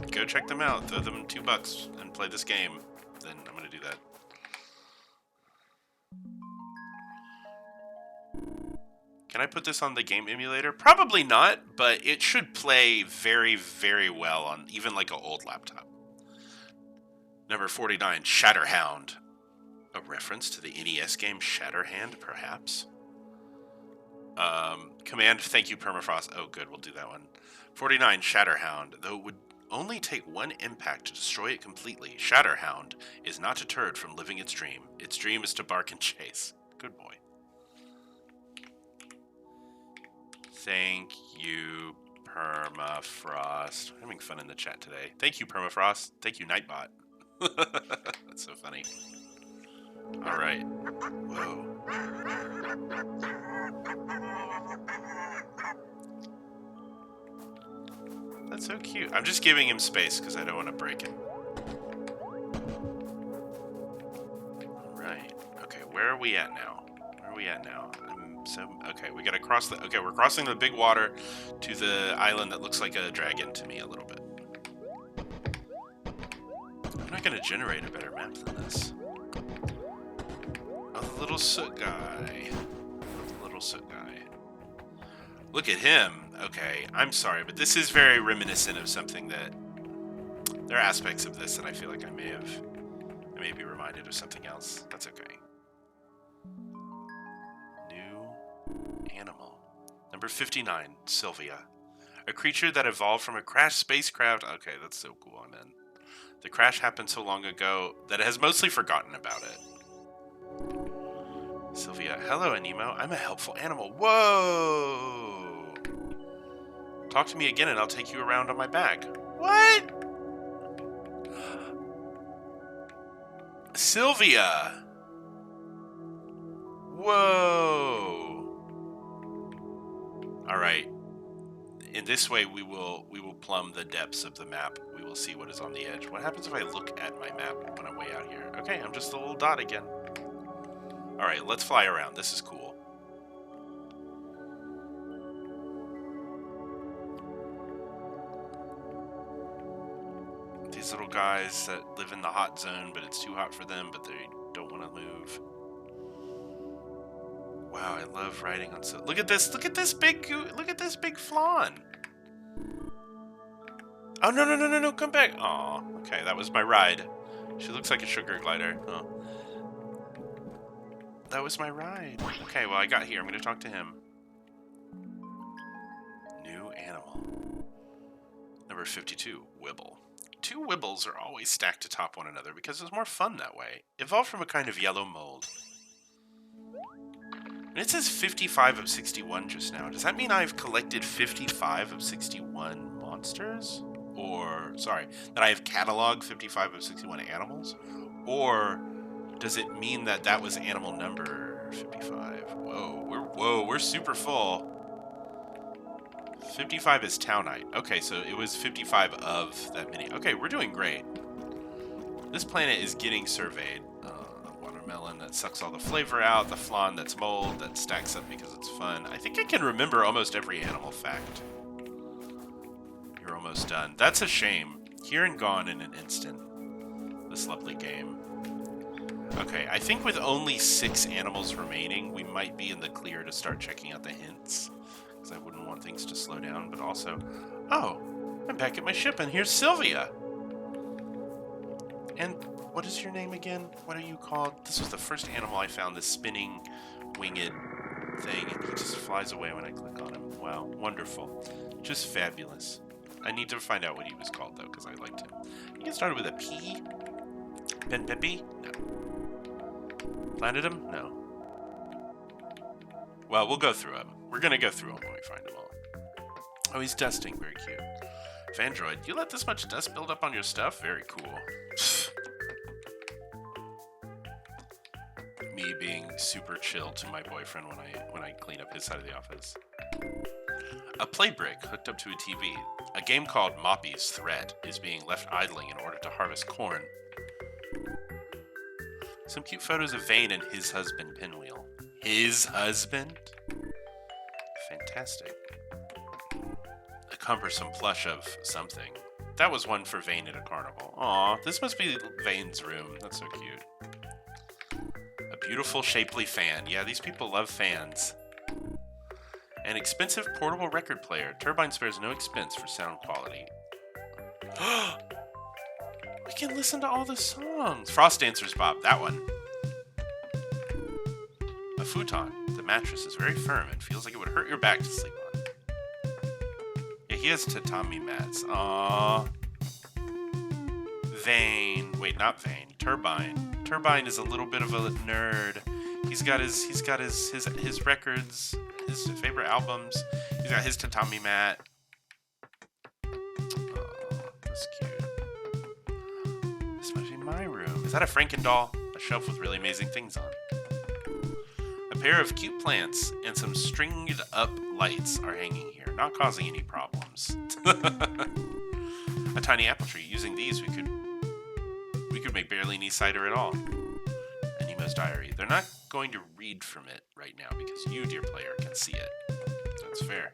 go check them out, throw them $2 and play this game, then I'm gonna do that. Can I put this on the game emulator? Probably not, but it should play very, very well on even like an old laptop. Number 49, Shatterhound. A reference to the NES game Shatterhand, perhaps? Command, thank you, Permafrost. Oh, good, we'll do that one. 49, Shatterhound. Though it would only take one impact to destroy it completely, Shatterhound is not deterred from living its dream. Its dream is to bark and chase. Good boy. Thank you, Permafrost. I'm having fun in the chat today. Thank you, Permafrost. Thank you, Nightbot. That's so funny. Alright. Whoa. That's so cute. I'm just giving him space because I don't want to break him. Alright. Okay, where are we at now? Where are we at now? Okay, we gotta cross the... Okay, we're crossing the big water to the island that looks like a dragon to me a little bit. I'm not gonna generate a better map than this. Oh, the little soot guy. The little soot guy. Look at him. Okay, I'm sorry, but this is very reminiscent of something that... There are aspects of this that I feel like I may be reminded of something else. That's okay. New animal. Number 59, Sylvia. A creature that evolved from a crashed spacecraft. Okay, that's so cool, I'm in. The crash happened so long ago that it has mostly forgotten about it. Sylvia, hello, Anemo. I'm a helpful animal. Whoa! Talk to me again and I'll take you around on my back. What? Sylvia! Whoa! Alright. In this way, we will plumb the depths of the map. We will see what is on the edge. What happens if I look at my map when I'm way out here? Okay, I'm just a little dot again. Alright, let's fly around. This is cool. These little guys that live in the hot zone, but it's too hot for them, but they don't want to move. Wow, I love riding on so. Look at this big flan. Oh no, come back. Aw, okay, that was my ride. She looks like a sugar glider. Oh. That was my ride. Okay, well I got here. I'm gonna talk to him. New animal. Number 52, Wibble. Two Wibbles are always stacked atop one another because it's more fun that way. Evolved from a kind of yellow mold. And it says 55 of 61 just now. Does that mean I've collected 55 of 61 monsters? Or, sorry, that I have cataloged 55 of 61 animals? Or does it mean that that was animal number 55? Whoa, we're super full. 55 is Townite. Okay, so it was 55 of that many. Okay, we're doing great. This planet is getting surveyed. Watermelon that sucks all the flavor out. The flan that's mold that stacks up because it's fun. I think I can remember almost every animal fact. You're almost done. That's a shame. Here and gone in an instant. This lovely game. Okay, I think with only 6 animals remaining, we might be in the clear to start checking out the hints. Because I wouldn't want things to slow down, but also... Oh, I'm back at my ship, and here's Sylvia! And what is your name again? What are you called? This was the first animal I found, this spinning, winged thing, and he just flies away when I click on him. Wow, wonderful. Just fabulous. I need to find out what he was called, though, because I liked him. You get started with a P? Ben Pepe? No. Planted him? No. Well, we'll go through him. We're gonna go through them when we find them all. Oh, he's dusting. Very cute. Vandroid, you let this much dust build up on your stuff? Very cool. Me being super chill to my boyfriend when I clean up his side of the office. A play brick hooked up to a TV. A game called Moppy's Threat is being left idling in order to harvest corn. Some cute photos of Vane and his husband, Pinwheel. His husband? Fantastic. A cumbersome plush of something. That was one for Vane at a carnival. Aw, this must be Vane's room. That's so cute. A beautiful, shapely fan. Yeah, these people love fans. An expensive portable record player. Turbine spares no expense for sound quality. We can listen to all the songs. Frost Dancer's Bob, that one. A futon. The mattress is very firm and feels like it would hurt your back to sleep on. Yeah, he has tatami mats. Aww. Vane. Wait, not Vane. Turbine. Turbine is a little bit of a nerd. He's got his records, his favorite albums. He's got his tatami mat. Oh, that's cute. This must be my room. Is that a Frankendoll? A shelf with really amazing things on. A pair of cute plants and some stringed up lights are hanging here, not causing any problems. A tiny apple tree. Using these, we could make barely any cider at all. A Nemo's diary. They're not going to read from it right now because you, dear player, can see it. That's fair.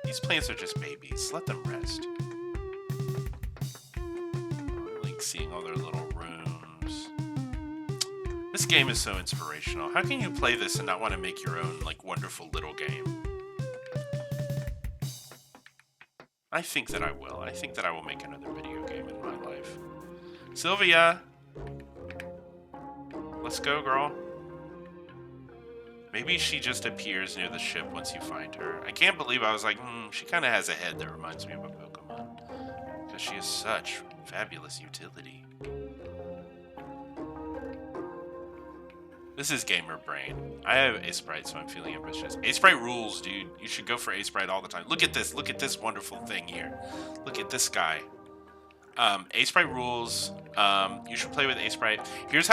These plants are just babies. Let them rest. I like seeing all their little rooms. This game is so inspirational. How can you play this and not want to make your own, like, wonderful little game? I think that I will. I think that I will make another video game in my life. Sylvia! Let's go, girl. Maybe she just appears near the ship once you find her. I can't believe I was like, she kind of has a head that reminds me of a Pokemon. Because she is such fabulous utility. This is gamer brain. I have A-Sprite, so I'm feeling ambitious. A-Sprite rules, dude. You should go for A-Sprite all the time. Look at this. Look at this wonderful thing here. Look at this guy. A-Sprite rules. You should play with A-Sprite. Here's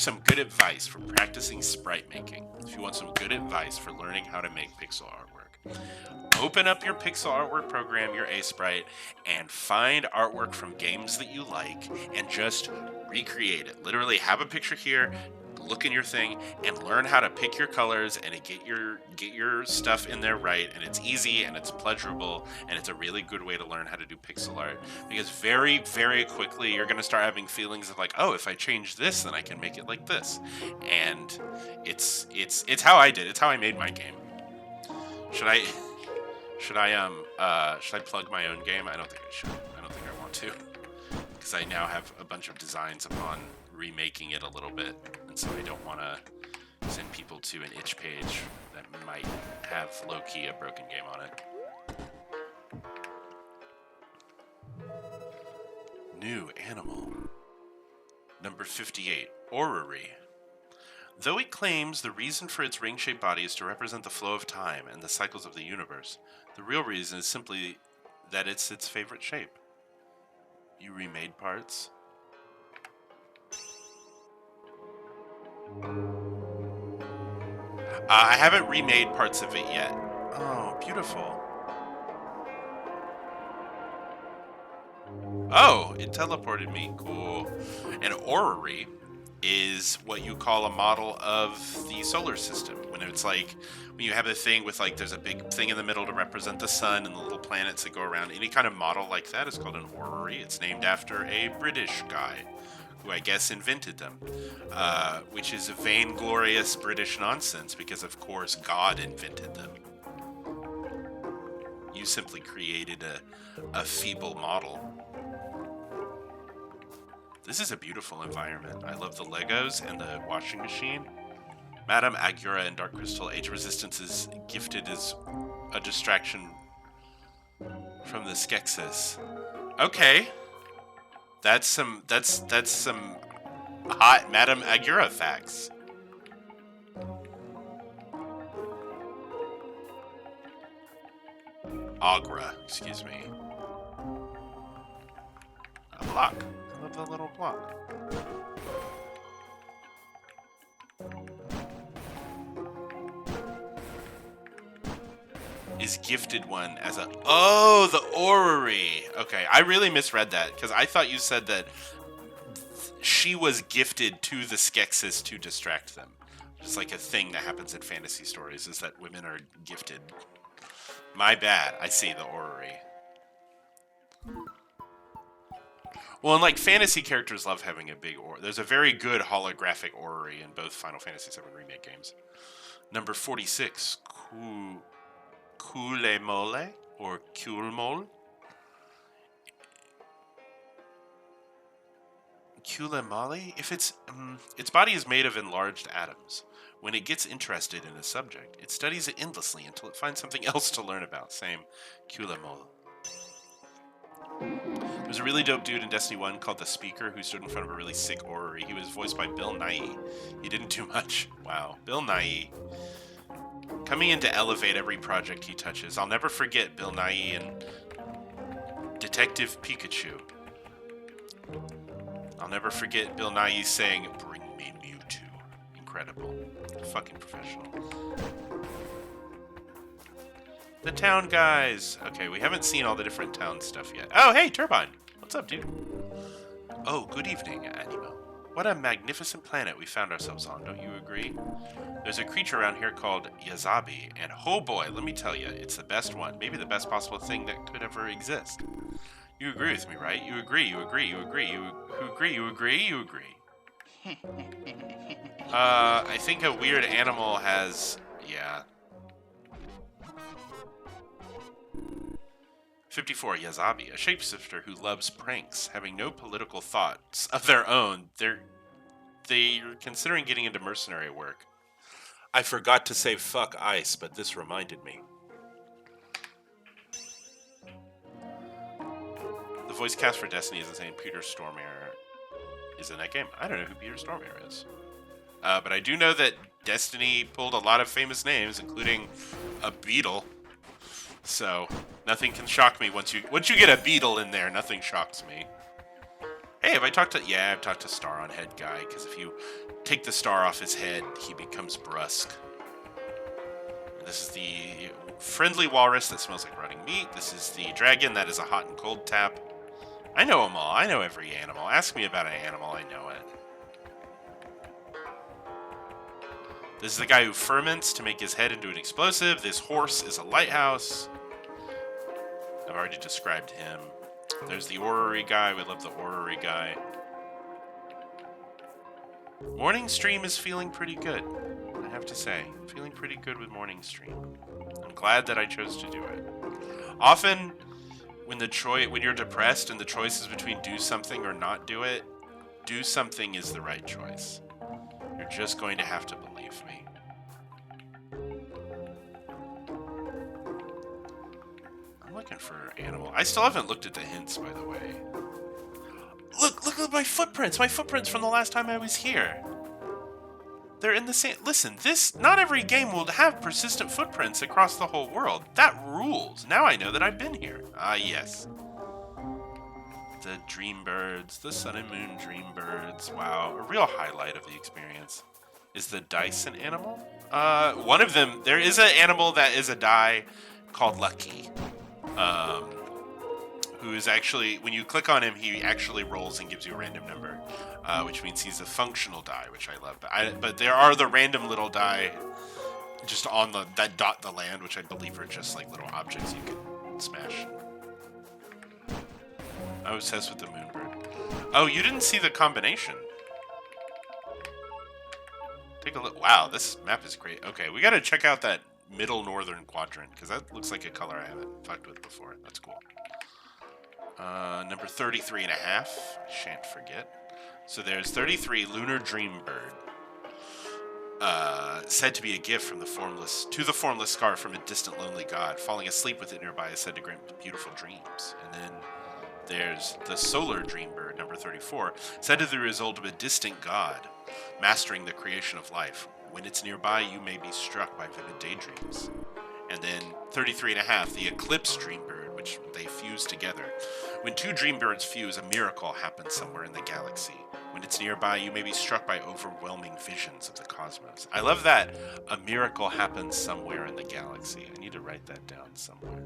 some good advice for practicing sprite making. If you want some good advice for learning how to make pixel artwork, open up your pixel artwork program, your A-Sprite, and find artwork from games that you like, and just recreate it. Literally, have a picture here. Look in your thing and learn how to pick your colors and get your stuff in there right, and it's easy and it's pleasurable and it's a really good way to learn how to do pixel art, because very, very quickly you're going to start having feelings of like, oh, if I change this then I can make it like this. And it's how I did. It's how I made my game. Should I plug my own game? I don't think I should. I don't think I want to, because I now have a bunch of designs upon remaking it a little bit, and so I don't want to send people to an itch page that might have low-key a broken game on it. New animal. Number 58, Orrery. Though it claims the reason for its ring-shaped body is to represent the flow of time and the cycles of the universe, the real reason is simply that it's its favorite shape. You remade parts? I haven't remade parts of it yet. Oh, beautiful. Oh, it teleported me. Cool. An orrery is what you call a model of the solar system. When it's like, when you have a thing with like, there's a big thing in the middle to represent the sun and the little planets that go around. Any kind of model like that is called an orrery. It's named after a British guy who I guess invented them, which is a vainglorious British nonsense because, of course, God invented them. You simply created a feeble model. This is a beautiful environment. I love the Legos and the washing machine. Madame Agura and Dark Crystal Age Resistance is gifted as a distraction from the Skeksis. Okay. That's some hot Madame Agura facts. Agra, excuse me. A block. I love the little block. is gifted one as a... Oh, the orrery. Okay, I really misread that, because I thought you said that she was gifted to the Skeksis to distract them. It's like a thing that happens in fantasy stories, is that women are gifted. My bad. I see the orrery. Well, and like fantasy characters love having a big orrery. There's a very good holographic orrery in both Final Fantasy VII Remake games. Number 46, Kulemole or Kulmol. Kulemali? If its body is made of enlarged atoms. When it gets interested in a subject, it studies it endlessly until it finds something else to learn about. Same, Kulemol. There's a really dope dude in Destiny 1 called the Speaker who stood in front of a really sick orrery. He was voiced by Bill Nighy. He didn't do much. Wow. Bill Nighy. Coming in to elevate every project he touches. I'll never forget Bill Nighy and Detective Pikachu. I'll never forget Bill Nighy saying, "Bring me Mewtwo." Incredible. Fucking professional. The town guys. Okay, we haven't seen all the different town stuff yet. Oh, hey, Turbine. What's up, dude? Oh, good evening, Animo. What a magnificent planet we found ourselves on, don't you agree? There's a creature around here called Yazabi, and oh boy, let me tell you, it's the best one. Maybe the best possible thing that could ever exist. You agree with me, right? You agree, you agree, you agree, you agree, you agree, you agree. I think a weird animal has... Yeah. 54, Yazabi, a shapeshifter who loves pranks. Having no political thoughts of their own, they're considering getting into mercenary work. I forgot to say fuck ice, but this reminded me. The voice cast for Destiny is insane. Peter Stormare is in that game. I don't know who Peter Stormare is. But I do know that Destiny pulled a lot of famous names, including a beetle. So nothing can shock me once you get a beetle in there. Nothing shocks me. Hey, have I talked to? Yeah, I've talked to Star on Head Guy, because if you take the star off his head, he becomes brusque. And this is the friendly walrus that smells like rotting meat. This is the dragon that is a hot and cold tap. I know them all. I know every animal. Ask me about an animal, I know it. This is the guy who ferments to make his head into an explosive. This horse is a lighthouse. I've already described him. There's the orrery guy. We love the orrery guy. Morning Stream is feeling pretty good, I have to say. Feeling pretty good with Morning Stream. I'm glad that I chose to do it. Often, when you're depressed and the choice is between do something or not do it, do something is the right choice. You're just going to have to believe me. I'm looking for animal. I still haven't looked at the hints, by the way. Look at my footprints! My footprints from the last time I was here. They're in the same... Listen, not every game will have persistent footprints across the whole world. That rules. Now I know that I've been here. Ah, yes. The dream birds, the sun and moon dream birds. Wow, a real highlight of the experience. Is the dice an animal? One of them, there is an animal that is a die called Lucky. Who is actually, when you click on him, he actually rolls and gives you a random number, which means he's a functional die, which I love. But there are the random little die just on that dot the land, which I believe are just like little objects you can smash. I'm obsessed with the Moonbird. Oh, you didn't see the combination. Take a look. Wow, this map is great. Okay, we gotta check out that middle northern quadrant, because that looks like a color I haven't fucked with before. That's cool. Number 33 and a half. Shan't forget. So there's 33, Lunar Dreambird. Said to be a gift from the Formless Star from a distant lonely god. Falling asleep with it nearby is said to grant beautiful dreams. And then there's the Solar Dreambird, number 34, said to be the result of a distant god, mastering the creation of life. When it's nearby, you may be struck by vivid daydreams. And then 33 and a half, the Eclipse Dreambird, which they fuse together. When two Dreambirds fuse, a miracle happens somewhere in the galaxy. When it's nearby, you may be struck by overwhelming visions of the cosmos. I love that a miracle happens somewhere in the galaxy. I need to write that down somewhere.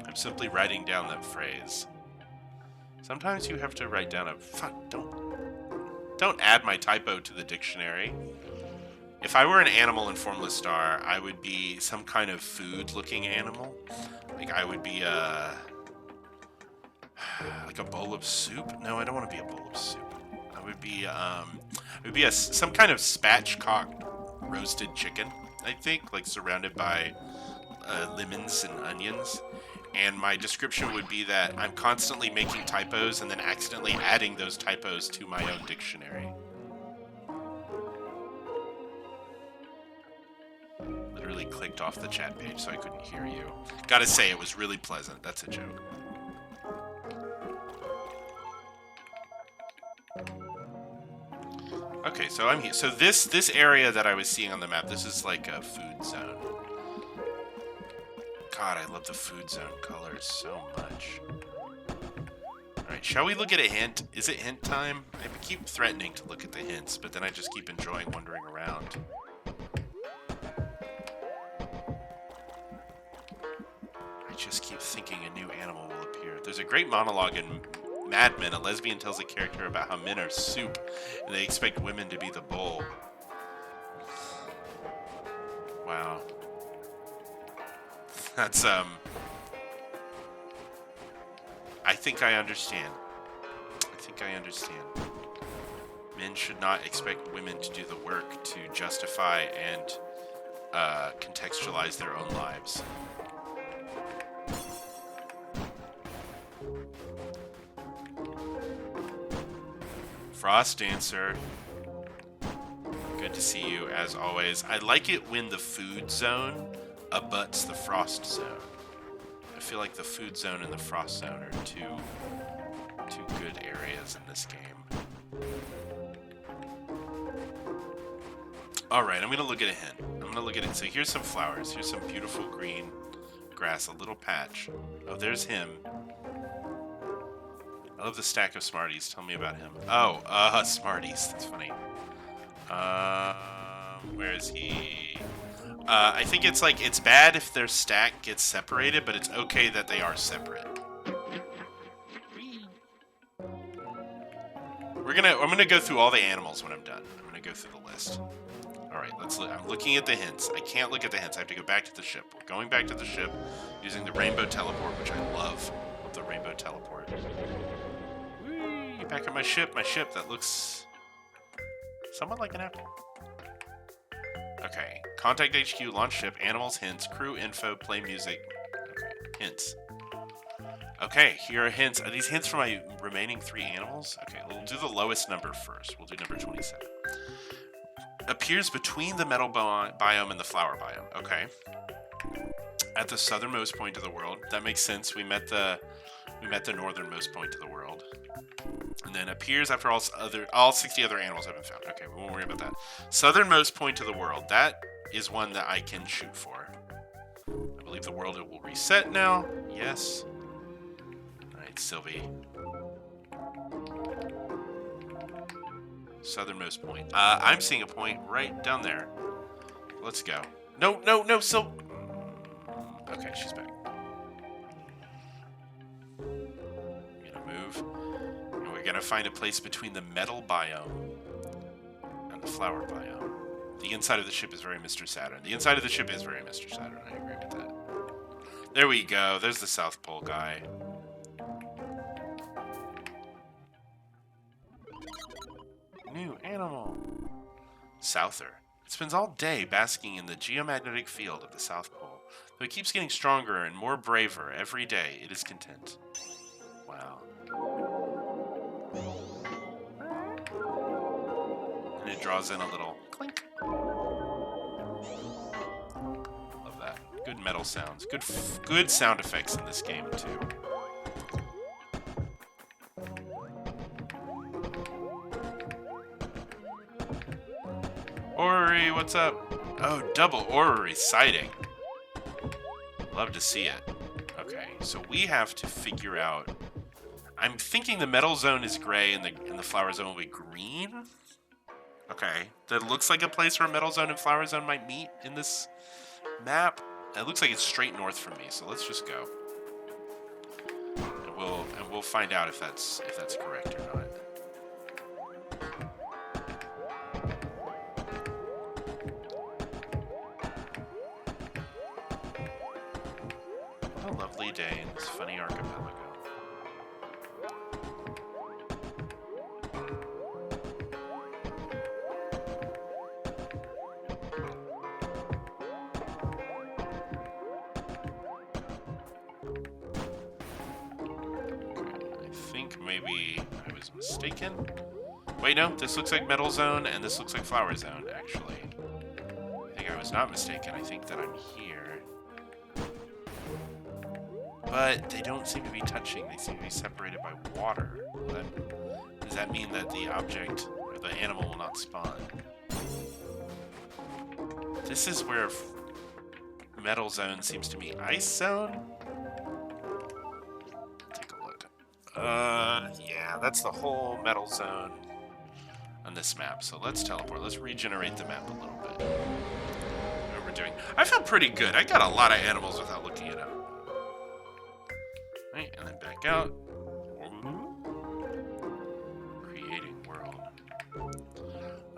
I'm simply writing down that phrase. Sometimes you have to write down a... Fuck, don't add my typo to the dictionary. If I were an animal in Formless Star, I would be some kind of food-looking animal. Like, I would be like a bowl of soup? No, I don't want to be a bowl of soup. I would be, some kind of spatchcock roasted chicken, I think, like surrounded by lemons and onions. And my description would be that I'm constantly making typos and then accidentally adding those typos to my own dictionary. Literally clicked off the chat page so I couldn't hear you. Gotta say, it was really pleasant. That's a joke. Okay, so I'm here. So this area that I was seeing on the map, this is like a food zone. God, I love the food zone colors so much. Alright, shall we look at a hint? Is it hint time? I keep threatening to look at the hints, but then I just keep enjoying wandering around. I just keep thinking a new animal will appear. There's a great monologue in Mad Men. A lesbian tells a character about how men are soup, and they expect women to be the bowl. Wow. That's, I think I understand. Men should not expect women to do the work to justify and contextualize their own lives. Frost Dancer. Good to see you, as always. I like it when the food zone abuts the frost zone. I feel like the food zone and the frost zone are two good areas in this game. Alright, I'm going to look at a hint. I'm going to look at it. So here's some flowers. Here's some beautiful green grass. A little patch. Oh, there's him. I love the stack of Smarties. Tell me about him. Oh, Smarties. That's funny. Where is he? I think it's like, it's bad if their stack gets separated, but it's okay that they are separate. I'm gonna go through all the animals when I'm done. I'm gonna go through the list. Alright, let's look. I'm looking at the hints. I can't look at the hints. I have to go back to the ship. We're going back to the ship using the rainbow teleport, which I love. Love the rainbow teleport. Whee! Back at my ship that looks somewhat like an apple. Okay. Contact HQ, launch ship, animals, hints, crew info, play music. Okay. Hints. Okay, here are hints. Are these hints for my remaining 3 animals? Okay, we'll do the lowest number first. We'll do number 27. Appears between the metal biome and the flower biome. Okay. At the southernmost point of the world. That makes sense. We met the northernmost point of the world. And then appears after all 60 other animals have been found. Okay, we won't worry about that. Southernmost point of the world. That is one that I can shoot for. I believe the world will reset now. Yes. Alright, Sylvie. Southernmost point. I'm seeing a point right down there. Let's go. No, Syl... Okay, she's back. I'm gonna move. And we're gonna find a place between the metal biome and the flower biome. The inside of the ship is very Mr. Saturn. The inside of the ship is very Mr. Saturn. I agree with that. There we go. There's the South Pole guy. New animal. Souther. It spends all day basking in the geomagnetic field of the South Pole. Though it keeps getting stronger and more braver every day, it is content. Wow. And it draws in a little clink. Love that. Good metal sounds. Good sound effects in this game, too. Ori, what's up? Oh, double orrery sighting. Love to see it. Okay, so we have to figure out. I'm thinking the metal zone is gray and the flower zone will be green. Okay, that looks like a place where metal zone and flower zone might meet in this map. It looks like it's straight north from me, so let's just go. And we'll find out if that's correct or not. What a lovely day in this funny archipelago. I think maybe I was mistaken. Wait, no, this looks like metal zone and this looks like flower zone, actually. I think I was not mistaken. I think that I'm here. But they don't seem to be touching. They seem to be separated by water. Does that mean that the object or the animal will not spawn? This is where metal zone seems to be ice zone. Take a look. Yeah, that's the whole metal zone on this map. So let's teleport. Let's regenerate the map a little bit. What we're doing. I feel pretty good. I got a lot of animals without looking it up. Right, and then back out. Creating world.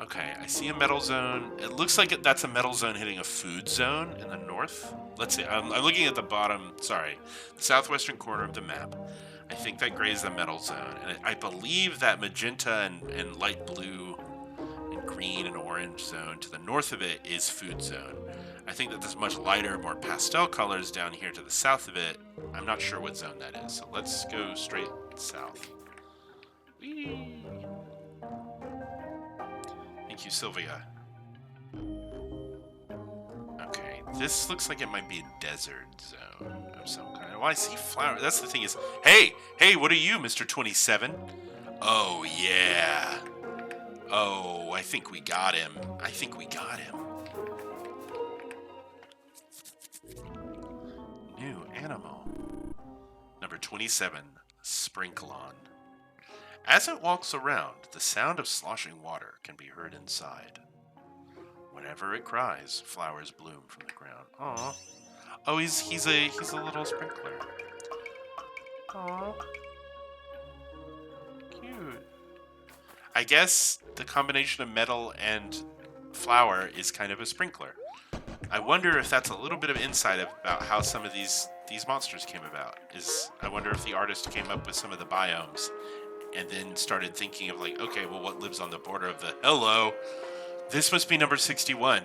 Okay, I see a metal zone. It looks like that's a metal zone hitting a food zone in the north. Let's see. I'm looking at the bottom, sorry, the southwestern corner of the map. I think that gray is the metal zone. And I believe that magenta and light blue and green and orange zone to the north of it is food zone. I think that there's much lighter, more pastel colors down here to the south of it. I'm not sure what zone that is, so let's go straight south. Whee! Thank you, Sylvia. Okay, this looks like it might be a desert zone of some kind. Oh, I see flower. That's the thing is, hey, what are you, Mr. 27? Oh, yeah. Oh, I think we got him. New animal. Number 27, Sprinklon. As it walks around, the sound of sloshing water can be heard inside. Whenever it cries, flowers bloom from the ground. Aww. Oh, he's a little sprinkler. Aww. Cute. I guess the combination of metal and flower is kind of a sprinkler. I wonder if that's a little bit of insight about how some of these monsters came about. I wonder if the artist came up with some of the biomes and then started thinking of like, okay, well, what lives on the border of the... Hello! This must be number 61.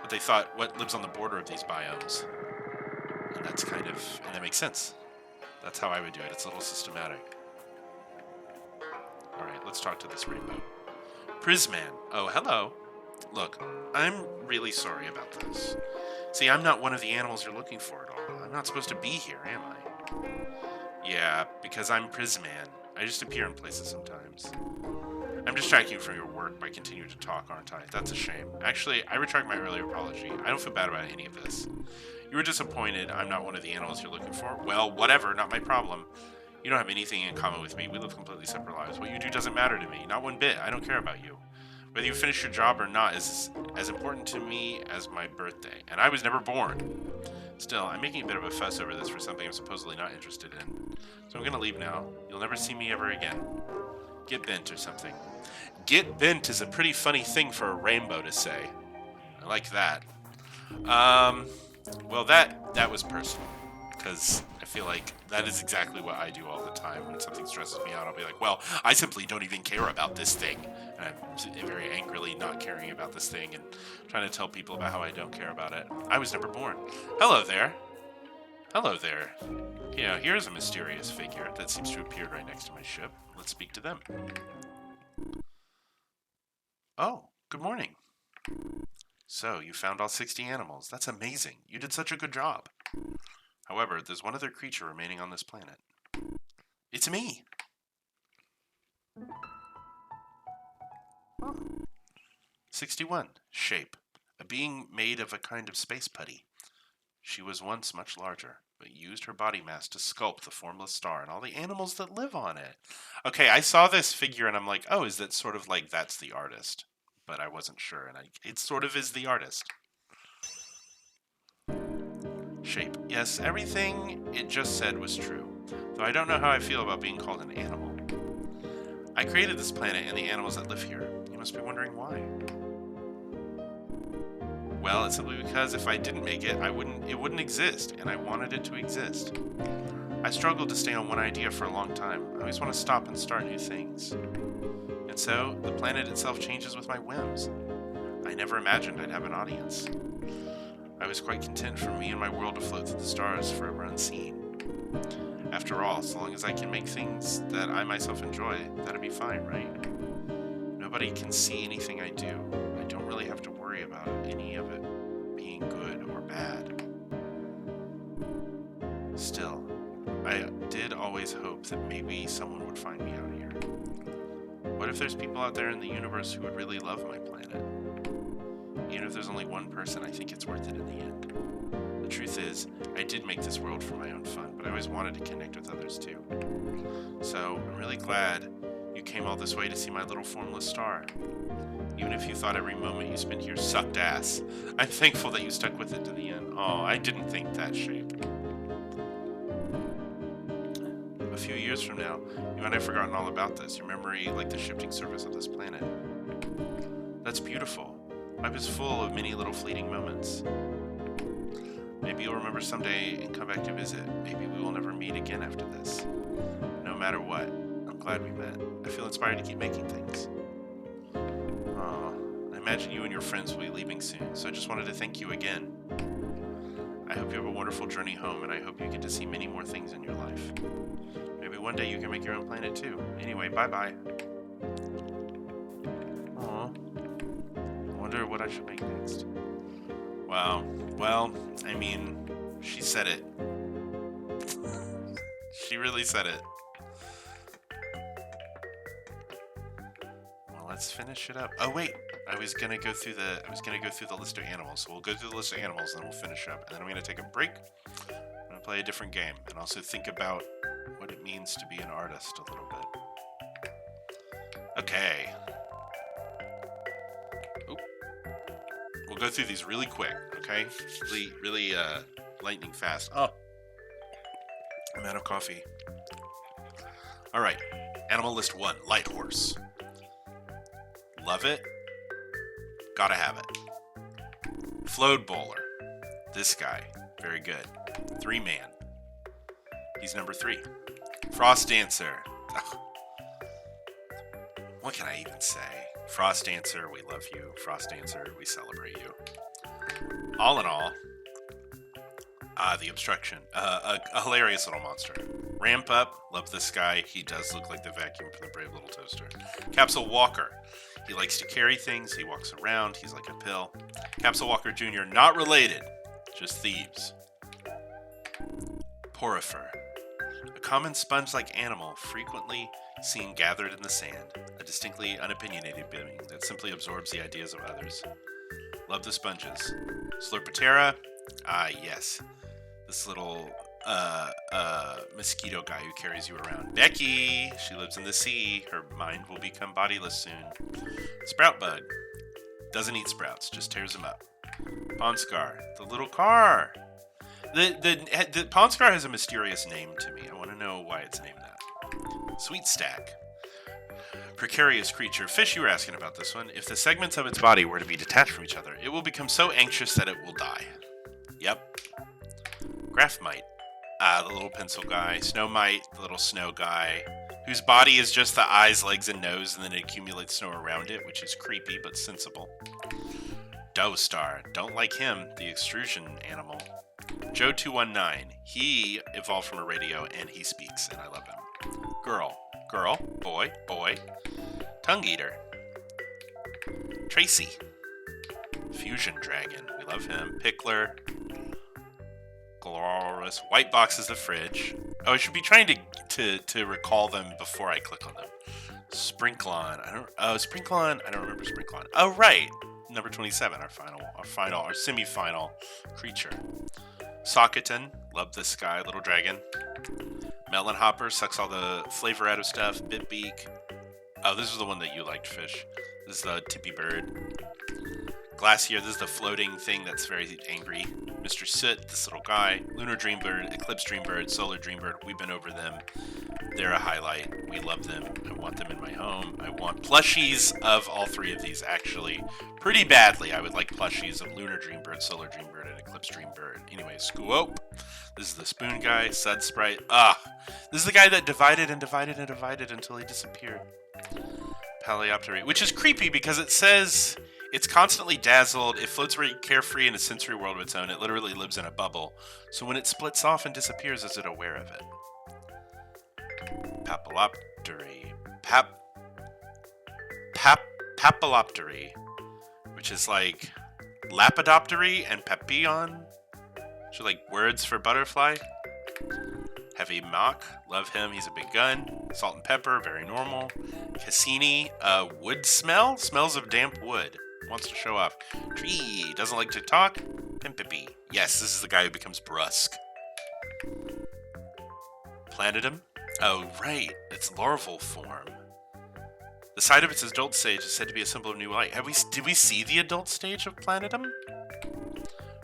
But they thought, what lives on the border of these biomes? And that's kind of... And that makes sense. That's how I would do it. It's a little systematic. Alright, let's talk to this rainbow. Prisman. Oh, hello. Look, I'm really sorry about this. See, I'm not one of the animals you're looking for at all. I'm not supposed to be here, am I? Yeah, because I'm Prisman. I just appear in places sometimes. I'm distracting you from your work by continuing to talk, aren't I? That's a shame. Actually, I retract my earlier apology. I don't feel bad about any of this. You were disappointed I'm not one of the animals you're looking for? Well, whatever, not my problem. You don't have anything in common with me. We live completely separate lives. What you do doesn't matter to me. Not one bit. I don't care about you. Whether you finish your job or not is as important to me as my birthday. And I was never born. Still, I'm making a bit of a fuss over this for something I'm supposedly not interested in. So I'm gonna leave now. You'll never see me ever again. Get bent or something. Get bent is a pretty funny thing for a rainbow to say. I like that. Well, that was personal. Because I feel like that is exactly what I do all the time. When something stresses me out, I'll be like, well, I simply don't even care about this thing. And I'm very angrily not caring about this thing and trying to tell people about how I don't care about it. I was never born. Hello there. Hello there. You know, here's a mysterious figure that seems to appear right next to my ship. Let's speak to them. Oh, good morning. So, you found all 60 animals. That's amazing. You did such a good job. However, there's one other creature remaining on this planet. It's me! Oh. 61. Shape. a being made of a kind of space putty. She was once much larger, but used her body mass to sculpt the Formless Star and all the animals that live on it. Okay, I saw this figure and I'm like, oh, is that sort of like that's the artist? But I wasn't sure, and it sort of is the artist. Shape. Yes, everything it just said was true, though I don't know how I feel about being called an animal. I created this planet and the animals that live here. You must be wondering why. Well, it's simply because if I didn't make it, it wouldn't exist, and I wanted it to exist. I struggled to stay on one idea for a long time. I always want to stop and start new things. And so, the planet itself changes with my whims. I never imagined I'd have an audience. I was quite content for me and my world to float through the stars forever unseen. After all, so long as I can make things that I myself enjoy, that'd be fine, right? Nobody can see anything I do. I don't really have to worry about any of it being good or bad. Still, I did always hope that maybe someone would find me out here. What if there's people out there in the universe who would really love my planet? Even if there's only one person, I think it's worth it in the end. The truth is, I did make this world for my own fun, but I always wanted to connect with others too. So, I'm really glad you came all this way to see my little formless star. Even if you thought every moment you spent here sucked ass, I'm thankful that you stuck with it to the end. Oh, I didn't think that, Shape. A few years from now, you might have forgotten all about this, your memory like the shifting surface of this planet. That's beautiful. Life is full of many little fleeting moments. Maybe you'll remember someday and come back to visit. Maybe we will never meet again after this. No matter what, I'm glad we met. I feel inspired to keep making things. I imagine you and your friends will be leaving soon, so I just wanted to thank you again. I hope you have a wonderful journey home, and I hope you get to see many more things in your life. Maybe one day you can make your own planet too. Anyway, bye-bye. Aw. I wonder what I should make next. Wow. Well, I mean, she said it. She really said it. Well, let's finish it up. Oh wait, I was gonna go through the list of animals. So we'll go through the list of animals, and then we'll finish up. And then I'm gonna take a break. I'm gonna play a different game, and also think about what it means to be an artist a little bit. Okay. Oop. We'll go through these really quick, okay? Really lightning fast. Oh. I'm out of coffee. All right. Animal list 1, light horse. Love it. Gotta have it. Float bowler. This guy. Very good. 3-man. He's number 3. Frost dancer. Ugh. What can I even say? Frost dancer, we love you. Frost dancer, we celebrate you. All in all, the obstruction. A hilarious little monster. Ramp up. Love this guy. He does look like the vacuum from the Brave Little Toaster. Capsule Walker. He likes to carry things. He walks around. He's like a pill. Capsule Walker Jr. Not related. Just thieves. Porifer. A common sponge-like animal frequently seen gathered in the sand. A distinctly unopinionated being that simply absorbs the ideas of others. Love the sponges. Slurpatera. Ah, yes. This little mosquito guy who carries you around. Becky. She lives in the sea. Her mind will become bodiless soon. Sprout bug. Doesn't eat sprouts. Just tears them up. Ponscar. The little car. The Ponscar has a mysterious name to me. I want to know why it's named that. Sweet stack. Precarious creature. Fish, you were asking about this one. If the segments of its body were to be detached from each other, it will become so anxious that it will die. Yep. Graphmite. The little pencil guy. Snowmite, the little snow guy, whose body is just the eyes, legs, and nose, and then it accumulates snow around it, which is creepy but sensible. Star. Don't like him, the extrusion animal. Joe219. He evolved from a radio, and he speaks, and I love him. Girl. Boy. Tongue eater. Tracy. Fusion dragon. We love him. Pickler. Glorious. White box is the fridge. Oh, I should be trying to recall them before I click on them. Sprinklon. Sprinklon. I don't remember Sprinklon. Oh, right. number 27, our semi-final creature. Socketen, love this guy, little dragon. Melon Hopper sucks all the flavor out of stuff. Bitbeak. Oh, this is the one that you liked, Fish. This is the Tippy Bird. Glacier, this is the floating thing that's very angry. Mr. Soot, this little guy. Lunar Dreambird, Eclipse Dreambird, Solar Dreambird. We've been over them. They're a highlight. We love them. I want them in my home. I want plushies of all three of these, actually. Pretty badly, I would like plushies of Lunar Dreambird, Solar Dreambird, and Eclipse Dreambird. Anyway, Scoop. This is the Spoon guy, Sud Sprite. This is the guy that divided and divided and divided until he disappeared. Paleoptery, which is creepy because it says it's constantly dazzled. It floats very carefree in a sensory world of its own. It literally lives in a bubble. So when it splits off and disappears, is it aware of it? Papilloptery. Papilloptery, which is like Lapidoptery and Papillon. So like words for butterfly. Heavy Mock, love him, he's a big gun. Salt and Pepper, very normal. Cassini, wood smell, smells of damp wood. Wants to show off. Tree, doesn't like to talk. Pimpipy, yes, this is the guy who becomes brusque. Planetum, oh right, it's larval form. The side of its adult stage is said to be a symbol of new light. Did we see the adult stage of Planetum?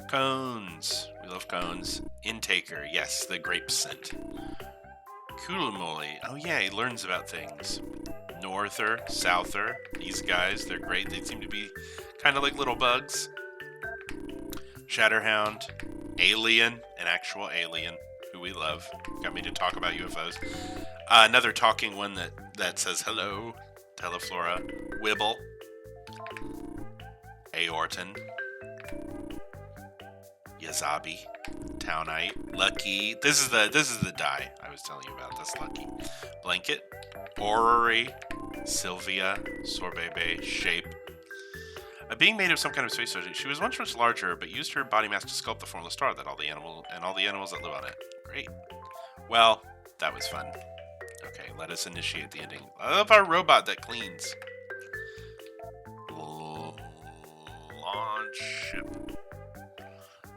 Cones. We love cones. Intaker. Yes, the grape scent. Kulamoli. Oh yeah, he learns about things. Norther, Souther. These guys, they're great. They seem to be kind of like little bugs. Shatterhound. Alien. An actual alien who we love. Got me to talk about UFOs. Another talking one that says hello. Teleflora. Wibble. Aorton. Yazabi, Townite, Lucky. This is the die I was telling you about. That's Lucky. Blanket, Orrery, Sylvia, Sorbebe, Shape. A being made of some kind of space subject. She was once much larger, but used her body mass to sculpt the Formless Star that all the animals that live on it. Great. Well, that was fun. Okay, let us initiate the ending. I love our robot that cleans. Launch ship.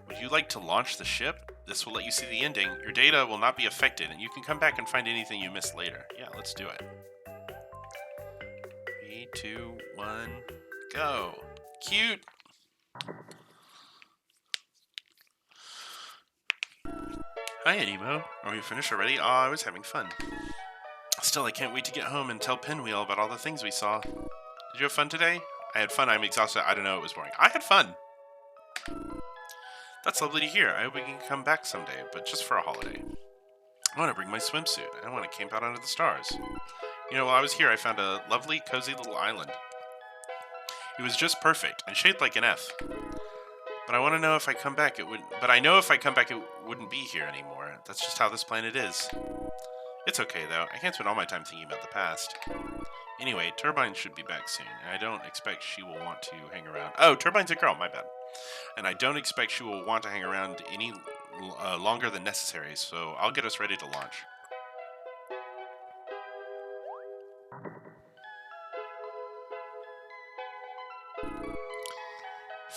Would you like to launch the ship? This will let you see the ending. Your data will not be affected, and you can come back and find anything you missed later. Yeah, let's do it. 3, 2, 1, go. Cute. Hi, Animo. Are you finished already? Oh, I was having fun. Still, I can't wait to get home and tell Pinwheel about all the things we saw. Did you have fun today? I had fun. I'm exhausted. I don't know. It was boring. I had fun. That's lovely to hear. I hope we can come back someday, but just for a holiday. I want to bring my swimsuit. I want to camp out under the stars. You know, while I was here, I found a lovely, cozy little island. It was just perfect and shaped like an F. But I want to know if I come back, it wouldn't be here anymore. That's just how this planet is. It's okay though. I can't spend all my time thinking about the past. Anyway, Turbine should be back soon, and I don't expect she will want to hang around. Oh, Turbine's a girl. My bad. And I don't expect she will want to hang around any longer than necessary, so I'll get us ready to launch.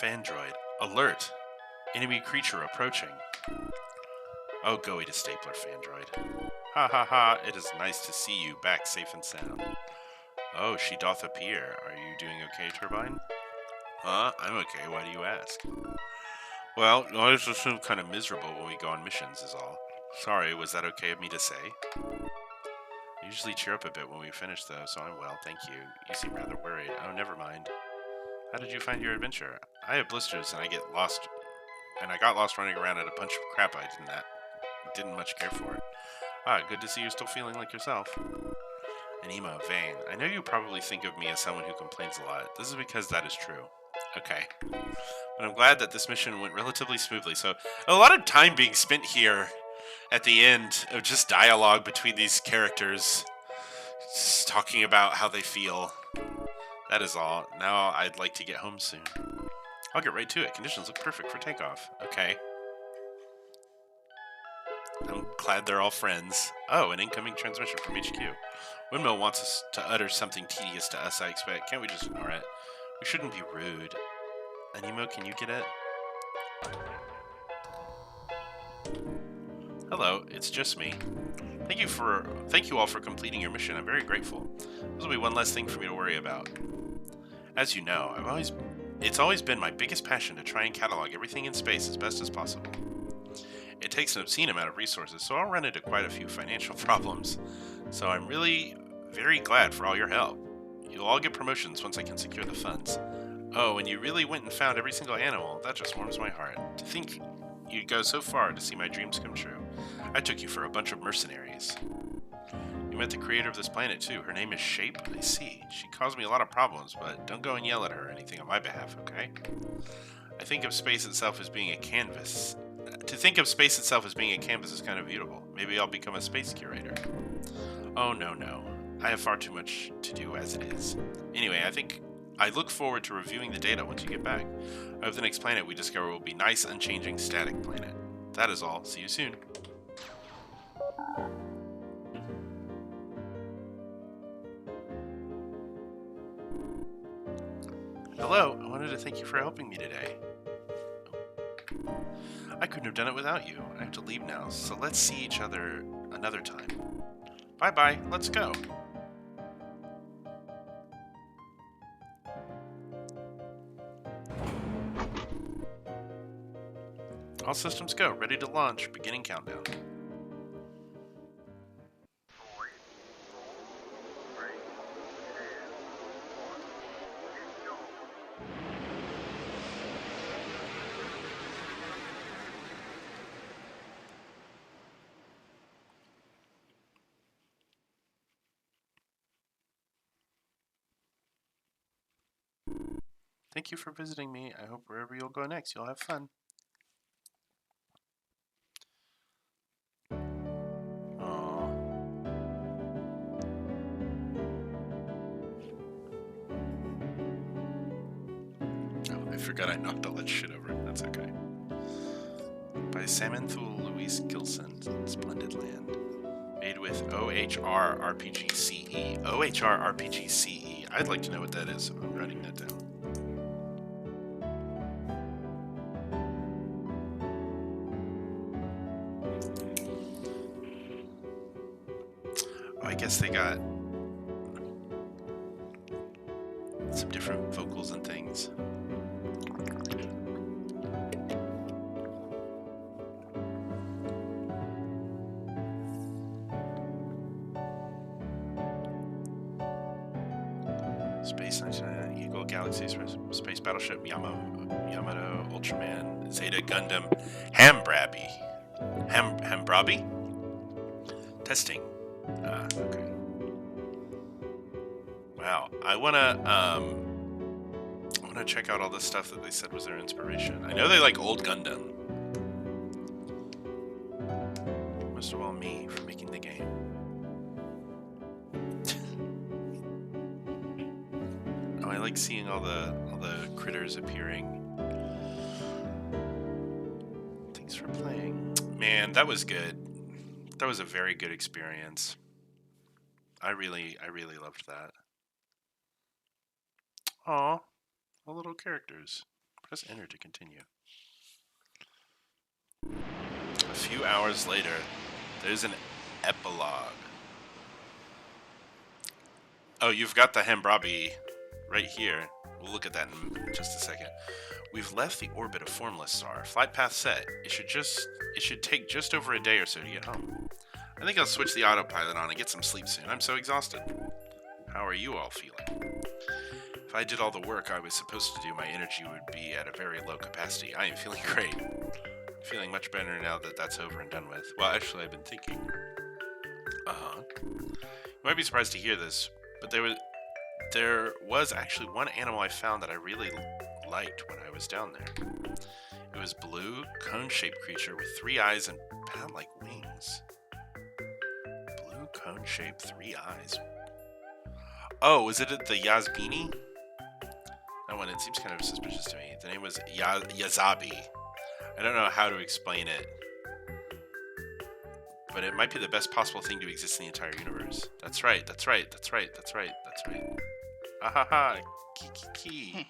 Fandroid. Alert! Enemy creature approaching. Oh, go eat a stapler, Fandroid. Ha ha ha, it is nice to see you back safe and sound. Oh, she doth appear. Are you doing okay, Turbine? Huh? I'm okay, why do you ask? Well, I always assume kind of miserable when we go on missions is all. Sorry, was that okay of me to say? I usually cheer up a bit when we finish though, so I'm well, thank you. You seem rather worried. Oh, never mind. How did you find your adventure? I have blisters and I got lost running around at a bunch of crap I didn't much care for. Ah, good to see you're still feeling like yourself. Anima, Vane, I know you probably think of me as someone who complains a lot. This is because that is true. Okay. But I'm glad that this mission went relatively smoothly. So, a lot of time being spent here at the end of just dialogue between these characters. Just talking about how they feel. That is all. Now I'd like to get home soon. I'll get right to it. Conditions look perfect for takeoff. Okay. I'm glad they're all friends. Oh, an incoming transmission from HQ. Windmill wants us to utter something tedious to us, I expect. Can't we just ignore it? We shouldn't be rude. Anemo, can you get it? Hello, it's just me. Thank you all for completing your mission. I'm very grateful. This will be one less thing for me to worry about. As you know, it's always been my biggest passion to try and catalog everything in space as best as possible. It takes an obscene amount of resources, so I'll run into quite a few financial problems. So I'm really very glad for all your help. You'll all get promotions once I can secure the funds. Oh, and you really went and found every single animal. That just warms my heart. To think you'd go so far to see my dreams come true. I took you for a bunch of mercenaries. You met the creator of this planet, too. Her name is Shape. I see. She caused me a lot of problems, but don't go and yell at her or anything on my behalf, okay? I think of space itself as being a canvas. To think of space itself as being a canvas is kind of beautiful. Maybe I'll become a space curator. Oh, no. I have far too much to do as it is. Anyway, I look forward to reviewing the data once you get back. I hope the next planet we discover will be nice, unchanging, static planet. That is all. See you soon. Hello, I wanted to thank you for helping me today. I couldn't have done it without you. I have to leave now, so let's see each other another time. Bye-bye, let's go. All systems go, ready to launch, beginning countdown. Thank you for visiting me. I hope wherever you'll go next, you'll have fun. Aww. Oh, I forgot I knocked all that shit over. That's okay. By Samanthul Louise Gilson, Splendid Land. Made with OHR RPG CE. OHR RPG CE. I'd like to know what that is, so I'm writing that down. I guess they got some different vocals and things. Space Eagle Galaxy Space Battleship Yamato Ultraman Zeta Gundam Hambrabi. Hambrabi? Testing. Okay. Wow. I wanna check out all the stuff that they said was their inspiration. I know they like old Gundam. Most of all me for making the game. Oh, I like seeing all the critters appearing. Thanks for playing. Man, that was good. That was a very good experience. I really loved that. Aw, all little characters. Press enter to continue. A few hours later, there's an epilogue. Oh, you've got the Hambrabi right here. We'll look at that in just a second. We've left the orbit of Formless Star. Flight path set. It should take just over a day or so to get home. I think I'll switch the autopilot on and get some sleep soon. I'm so exhausted. How are you all feeling? If I did all the work I was supposed to do, my energy would be at a very low capacity. I am feeling great. I'm feeling much better now that that's over and done with. Well, actually, I've been thinking. You might be surprised to hear this, but there was actually one animal I found that I really liked when I was down there. It was blue, cone-shaped creature with 3 eyes and bat-like wings. Blue, cone-shaped, 3 eyes. Oh, was it the Yazbini? That one, it seems kind of suspicious to me. The name was Yazabi. I don't know how to explain it, but it might be the best possible thing to exist in the entire universe. That's right. Ah ha ha. Key.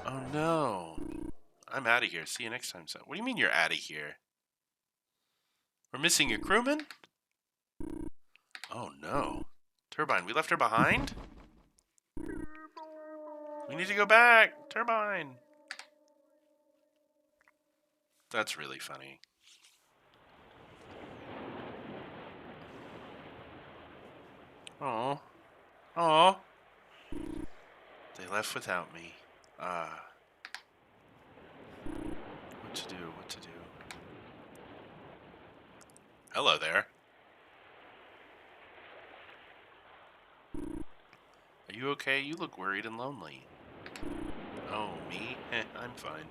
Oh no. I'm out of here. See you next time, son. What do you mean you're out of here? We're missing your crewman? Oh no. Turbine, we left her behind? We need to go back. Turbine. That's really funny. Oh. Oh. They left without me. What to do? What to do? Hello there. Are you okay? You look worried and lonely. Oh, me? I'm fine.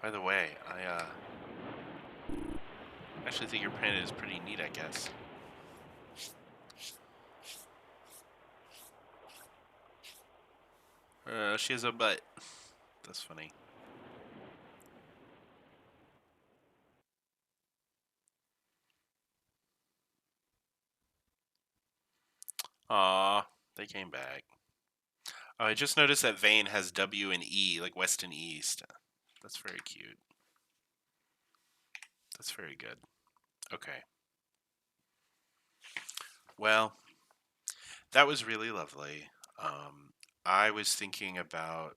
By the way, I actually think your print is pretty neat, I guess. She has a butt. That's funny. Aw, they came back. Oh, I just noticed that Vane has W and E, like West and East. That's very cute. That's very good. Okay. Well, that was really lovely. I was thinking about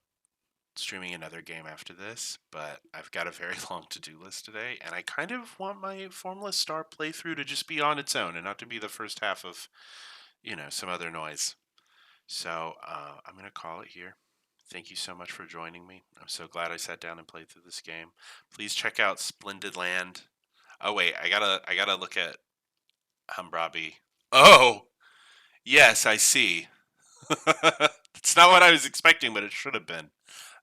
streaming another game after this, but I've got a very long to-do list today, and I kind of want my Formless Star playthrough to just be on its own and not to be the first half of, some other noise. So I'm going to call it here. Thank you so much for joining me. I'm so glad I sat down and played through this game. Please check out Splendid Land. Oh wait, I gotta look at Hambrabi. Oh, yes, I see. It's not what I was expecting, but it should have been.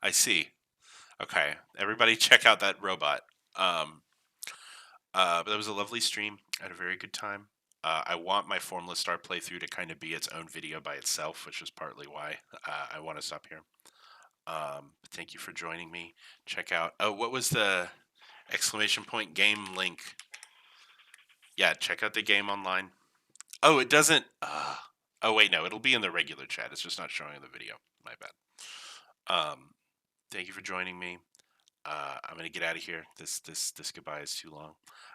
I see. Okay, everybody check out that robot. Um, but that was a lovely stream. I had a very good time. I want my Formless Star playthrough to kind of be its own video by itself, which is partly why I want to stop here. Thank you for joining me. Check out. Oh, what was the exclamation point game link? Yeah, check out the game online. Oh, it doesn't. Oh wait, no, it'll be in the regular chat. It's just not showing in the video. My bad. Thank you for joining me. I'm gonna get out of here. This goodbye is too long.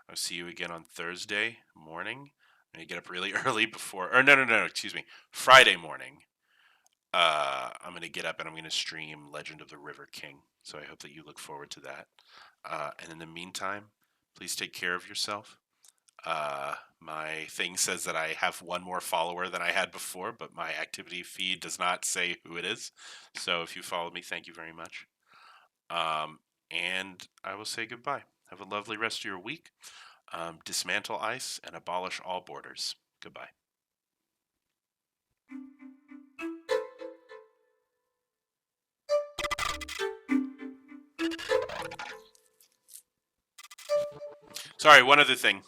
I'll see you again on Thursday morning. I'm gonna get up really early before, or no, excuse me, Friday morning. I'm gonna get up and I'm gonna stream Legend of the River King. So I hope that you look forward to that. And in the meantime, please take care of yourself. My thing says that I have one more follower than I had before, but my activity feed does not say who it is. So if you follow me, thank you very much. And I will say goodbye. Have a lovely rest of your week. Dismantle ICE and abolish all borders. Goodbye. Sorry, one other thing.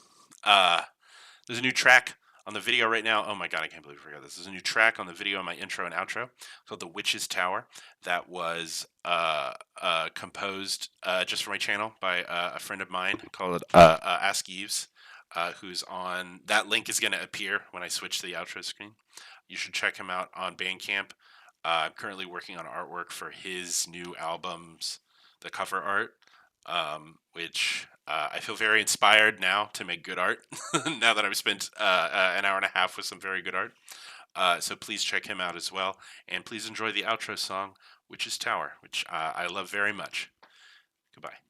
There's a new track on the video right now. Oh my god, I can't believe I forgot this. There's a new track on the video in my intro and outro called "The Witch's Tower" that was composed just for my channel by a friend of mine called Ask Eves, who's on. That link is going to appear when I switch to the outro screen. You should check him out on Bandcamp. I'm currently working on artwork for his new albums, the cover art, which I feel very inspired now to make good art. Now that I've spent an hour and a half with some very good art. So please check him out as well. And please enjoy the outro song, which is Tower, which I love very much. Goodbye.